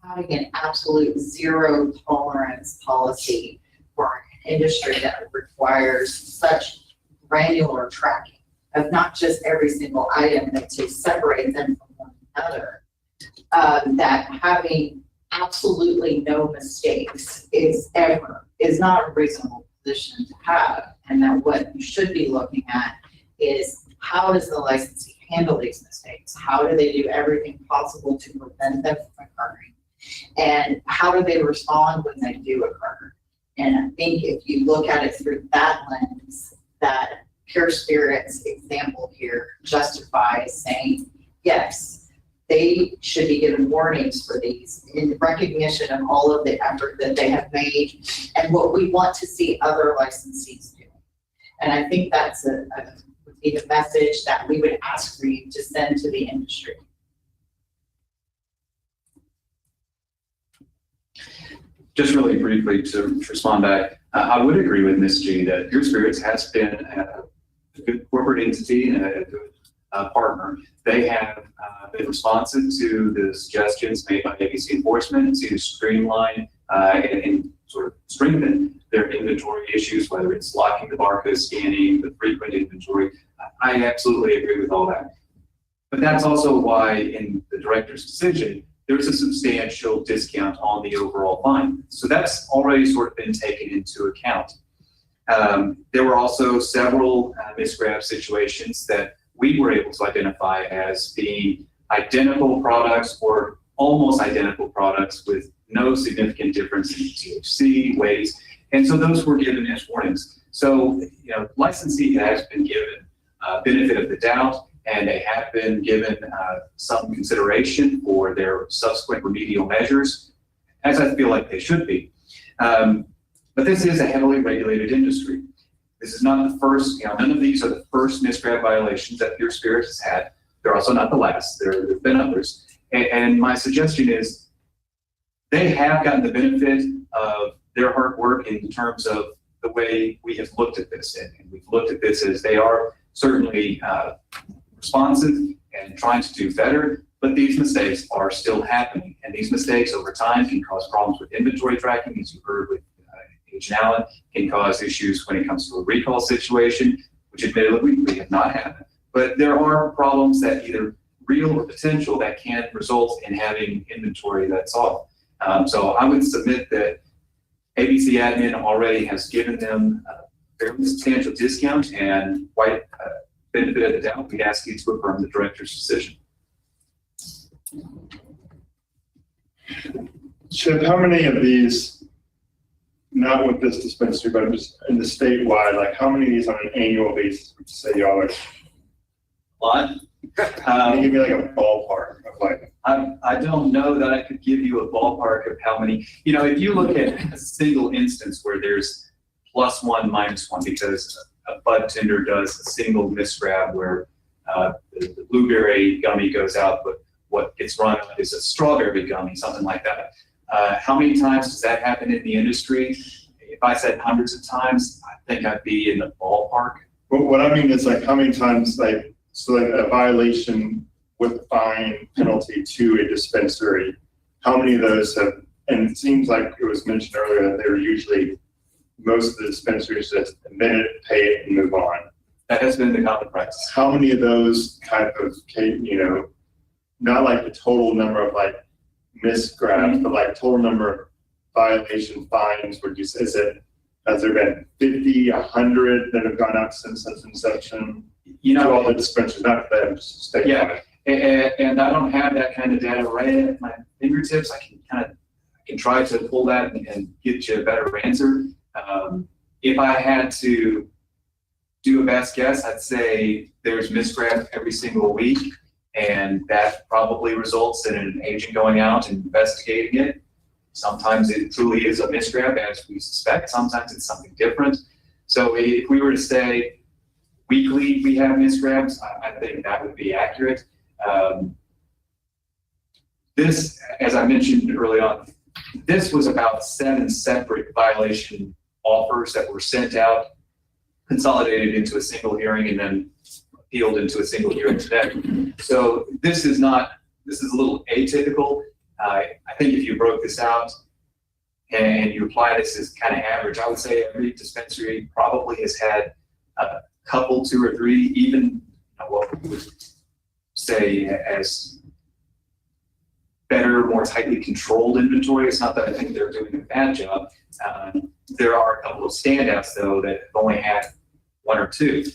having an absolute zero tolerance policy for an industry that requires such granular tracking of not just every single item, but to separate them from one another, that having absolutely no mistakes is not a reasonable position to have, and that what you should be looking at is how does the licensee handle these mistakes? How do they do everything possible to prevent them from occurring? And how do they respond when they do occur? And I think if you look at it through that lens, that Pure Spirit's example here justifies saying, yes, they should be given warnings for these in recognition of all of the effort that they have made and what we want to see other licensees do. And I think that's would be the message that we would ask for you to send to the industry. Just really briefly to respond back, I would agree with Ms. G that Pure Spirits has been a good corporate entity and a good partner. They have been responsive to the suggestions made by ABC enforcement to streamline and sort of strengthen their inventory issues, whether it's locking the barcode, scanning, the frequent inventory. I absolutely agree with all that. But that's also why in the director's decision, there's a substantial discount on the overall fine. So that's already sort of been taken into account. There were also several misgrab situations that we were able to identify as being identical products or almost identical products with no significant difference in THC, weight, and so those were given as warnings. So, you know, licensee has been given benefit of the doubt, and they have been given some consideration for their subsequent remedial measures, as I feel like they should be. But this is a heavily regulated industry. This is not the first, none of these are the first misgrab violations that Pure Spirit has had. They're also not the last. There have been others. And my suggestion is they have gotten the benefit of their hard work in terms of the way we have looked at this. And we've looked at this as they are certainly responsive and trying to do better, but these mistakes are still happening. And these mistakes over time can cause problems with inventory tracking, as you heard with Agent Allen, can cause issues when it comes to a recall situation, which admittedly we have not had. But there are problems that either real or potential that can result in having inventory that's off. So I would submit that ABC admin already has given them a fairly substantial discount and quite benefit of the doubt. We'd ask you to affirm the director's decision. Chip, how many of these, not with this dispensary, but just in the statewide, like how many of these on an annual basis would you say y'all are? Lot. Can you give me like a ballpark of like? I don't know that I could give you a ballpark of how many, if you look at a single instance where there's +1, -1, because a bud tender does a single misgrab where the blueberry gummy goes out, but what gets run out is a strawberry gummy, something like that. How many times does that happen in the industry? If I said hundreds of times, I think I'd be in the ballpark. But what I mean is like how many times so a violation with fine penalty to a dispensary, how many of those have, and it seems like it was mentioned earlier that they're usually, most of the dispensaries just admit it, pay it, and move on. That has been the common practice. How many of those type of, not like the total number of like misgrabs, but like total number of violation fines, has there been 50, 100 that have gone up since inception? To all the dispensaries, not them, just statewide. Yeah. And I don't have that kind of data right at my fingertips. I can try to pull that and get you a better answer. If I had to do a best guess, I'd say there's misgrab every single week, and that probably results in an agent going out and investigating it. Sometimes it truly is a misgrab, as we suspect. Sometimes it's something different. So if we were to say weekly we have misgrabs, I think that would be accurate. This, as I mentioned early on, this was about 7 separate violation offers that were sent out, consolidated into a single hearing, and then appealed into a single hearing today. So this is a little atypical. I think if you broke this out and you apply this as kind of average, I would say every dispensary probably has had a couple, 2 or 3, even what we would say as better, more tightly controlled inventory. It's not that I think they're doing a bad job. There are a couple of standouts, though, that have only had 1 or 2.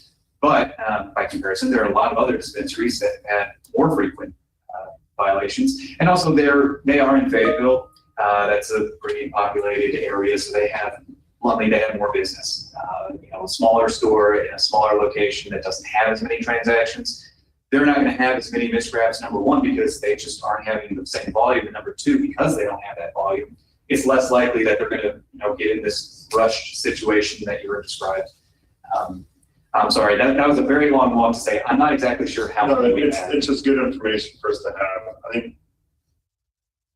But by comparison, there are a lot of other dispensaries that have had more frequent violations. And also they are in Fayetteville. That's a pretty populated area, so they have more business. A smaller store in a smaller location that doesn't have as many transactions, they're not going to have as many misgrabs, number one, because they just aren't having the same volume, and number two, because they don't have that volume, it's less likely that they're going to get in this rushed situation that you were described. I'm sorry, that was a very long walk to say. I'm not exactly sure how many we have. It's just good information for us to have. I think,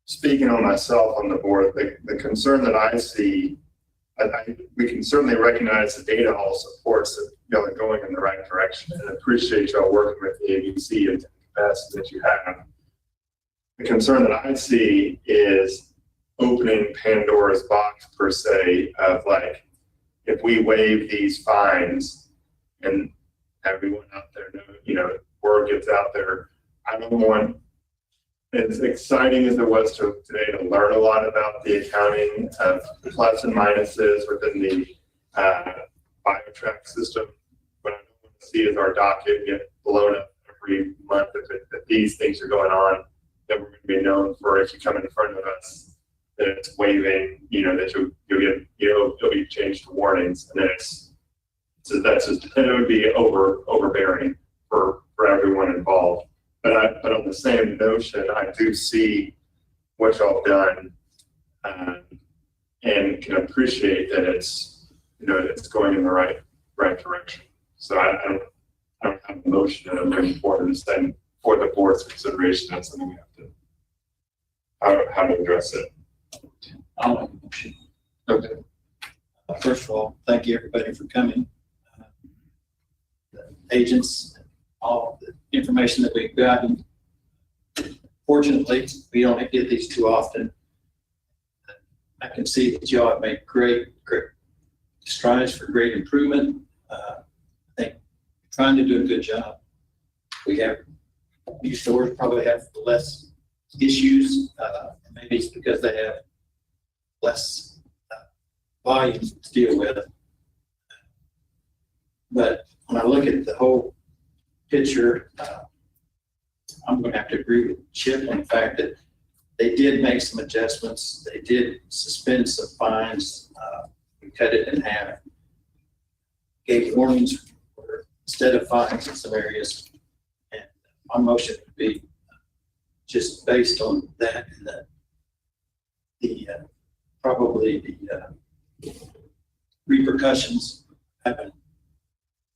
speaking on myself on the board, the concern that I see, we can certainly recognize the data all supports that y'all are going in the right direction, and appreciate y'all working with the ABC and the capacity that you have. The concern that I see is opening Pandora's box, per se, of like, if we waive these fines and everyone out there knows, word gets out there. I don't want, as exciting as it was today to learn a lot about the accounting of plus and minuses within the BioTrack system. What I don't want to see is our docket get blown up every month if these things are going on, that we're going to be known for if you come in front of us, that it's waiving, that you'll be changed to warnings, and then it would be overbearing for everyone involved. But on the same notion, I do see what y'all done, and can appreciate that it's going in the right right direction. So I don't have a motion to bring forward and send for the board's consideration. That's something we have to, how to address it. I'll make a motion. Okay. First of all, thank you everybody for coming. The agents, all the information that we've gotten. Fortunately, we don't get these too often. I can see that y'all have made great strides for great improvement. I think trying to do a good job. We have, these stores probably have less issues. Maybe it's because they have less volume to deal with. But when I look at the whole picture, I'm going to have to agree with Chip on the fact that they did make some adjustments. They did suspend some fines. We cut it in half. Gave warnings instead of fines in some areas. And my motion would be just based on that and probably the repercussions have been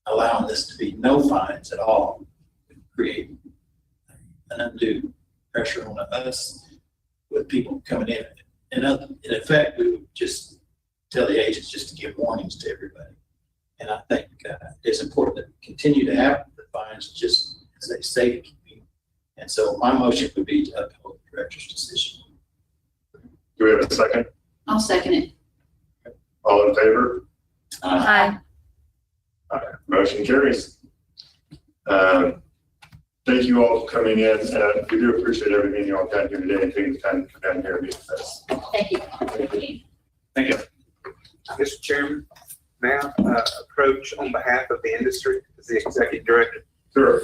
allowing this to be no fines at all, create an undue pressure on us with people coming in. And in effect, we would just tell the agents just to give warnings to everybody. And I think it's important to continue to have the fines just as a safekeeping. And so my motion would be to uphold the director's decision. Do we have a second? I'll second it. All in favor? Aye. Motion carries. Thank you all for coming in. We do appreciate everything you all got here today and taking the time to come down here and meet with us. Thank you. Thank you. Mr. Chairman, may I approach on behalf of the industry as the executive director? Sure.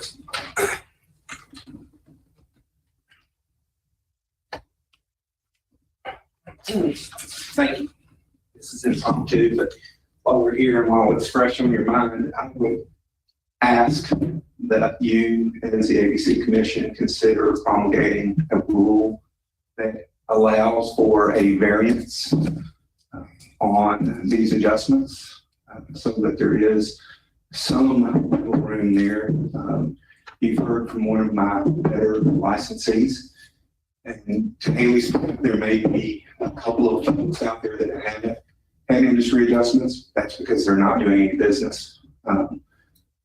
Thank you. This is impromptu, but while we're here and while it's fresh on your mind, I would ask that you, as the ABC Commission, consider promulgating a rule that allows for a variance on these adjustments so that there is some wiggle room there. You've heard from one of my better licensees, and to Haley's point, there may be a couple of folks out there that haven't had industry adjustments. That's because they're not doing any business.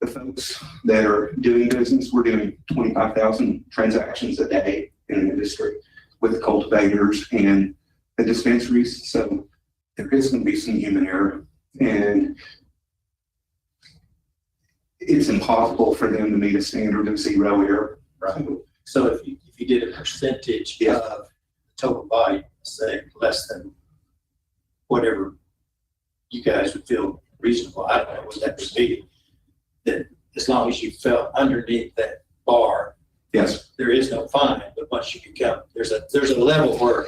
The folks that are doing business, we're doing 25,000 transactions a day in the industry with the cultivators and the dispensaries. So there is going to be some human error, and it's impossible for them to meet a standard of zero error. Right. So if you did a percentage of the total volume, say less than whatever you guys would feel reasonable, I don't know what that would be, that as long as you fell underneath that bar, Yes. there is no fine. But once you become, there's a level where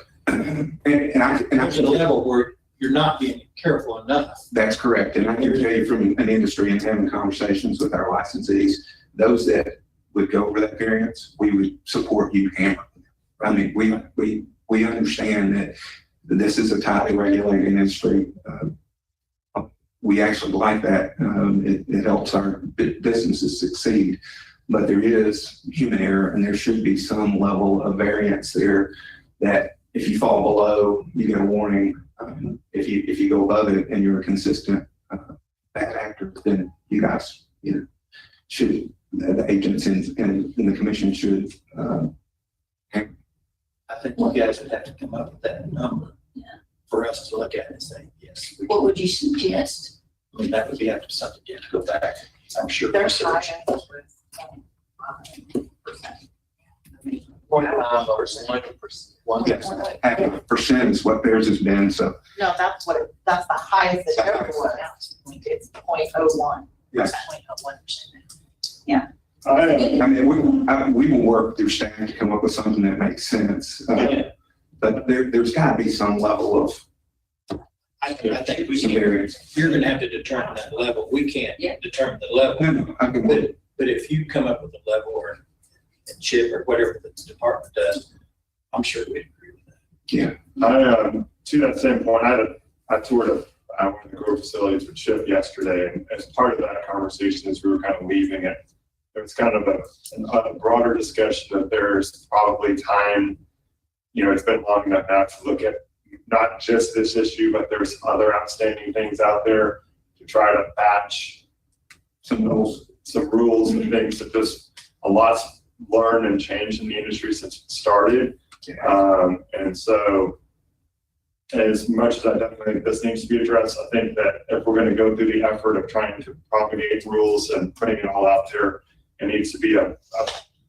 there's a level where you're not being careful enough. That's correct. And I can tell you from an industry and having conversations with our licensees, those that would go over that variance, we would support you hammering them. I mean, we understand that this is a tightly regulated industry. We actually like that. It helps our businesses succeed, but there is human error, and there should be some level of variance there that if you fall below, you get a warning. If you go above it and you're a consistent bad actor, then you guys, should, the agents and the commission should. I think you guys would have to come up with that number for us to look at and say, yes. What would you suggest? I mean, that would be after something you have to go back. I'm sure. There's higher. 0.5% is what theirs has been. So No, that's the highest it ever was. It's 0.01. yes. 0.01%. I mean, we will work through staff to come up with something that makes sense. But there's got to be some level of I think we some can, variance. you're going to have to determine that level. We can't determine the level. No, I can work. But if you come up with a level or a chip or whatever the department does, I'm sure we'd agree with that. Yeah. To that same point, I toured one of the grow facilities with Chip yesterday, and as part of that conversation, as we were kind of leaving it, there was kind of a broader discussion that there's probably time, it's been long enough now to look at not just this issue, but there's other outstanding things out there to try to patch some rules and things that just a lot's learned and changed in the industry since it started. And so as much as I definitely think this needs to be addressed, I think that if we're going to go through the effort of trying to propagate rules and putting it all out there, it needs to be a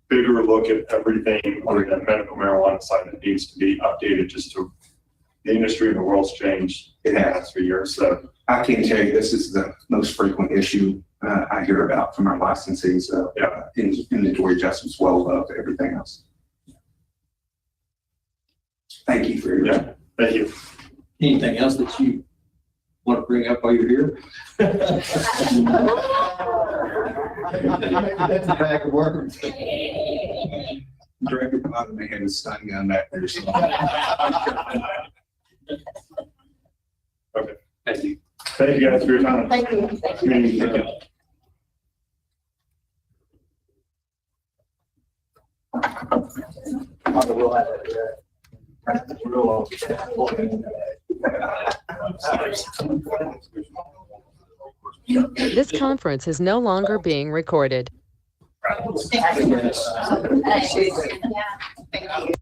bigger look at everything on the medical marijuana side that needs to be updated just to the industry and the world's changed in the last few years. So I can tell you, this is the most frequent issue I hear about from our licensees. Inventory adjustments well above everything else. Thank you for your thank you. Anything else that you want to bring up while you're here? That's a bag of worms. Director Biden may have a stun gun back there. Okay. Thank you. Thank you guys for your time. Thank you. Thank you. This conference is no longer being recorded. Yeah. Thank you.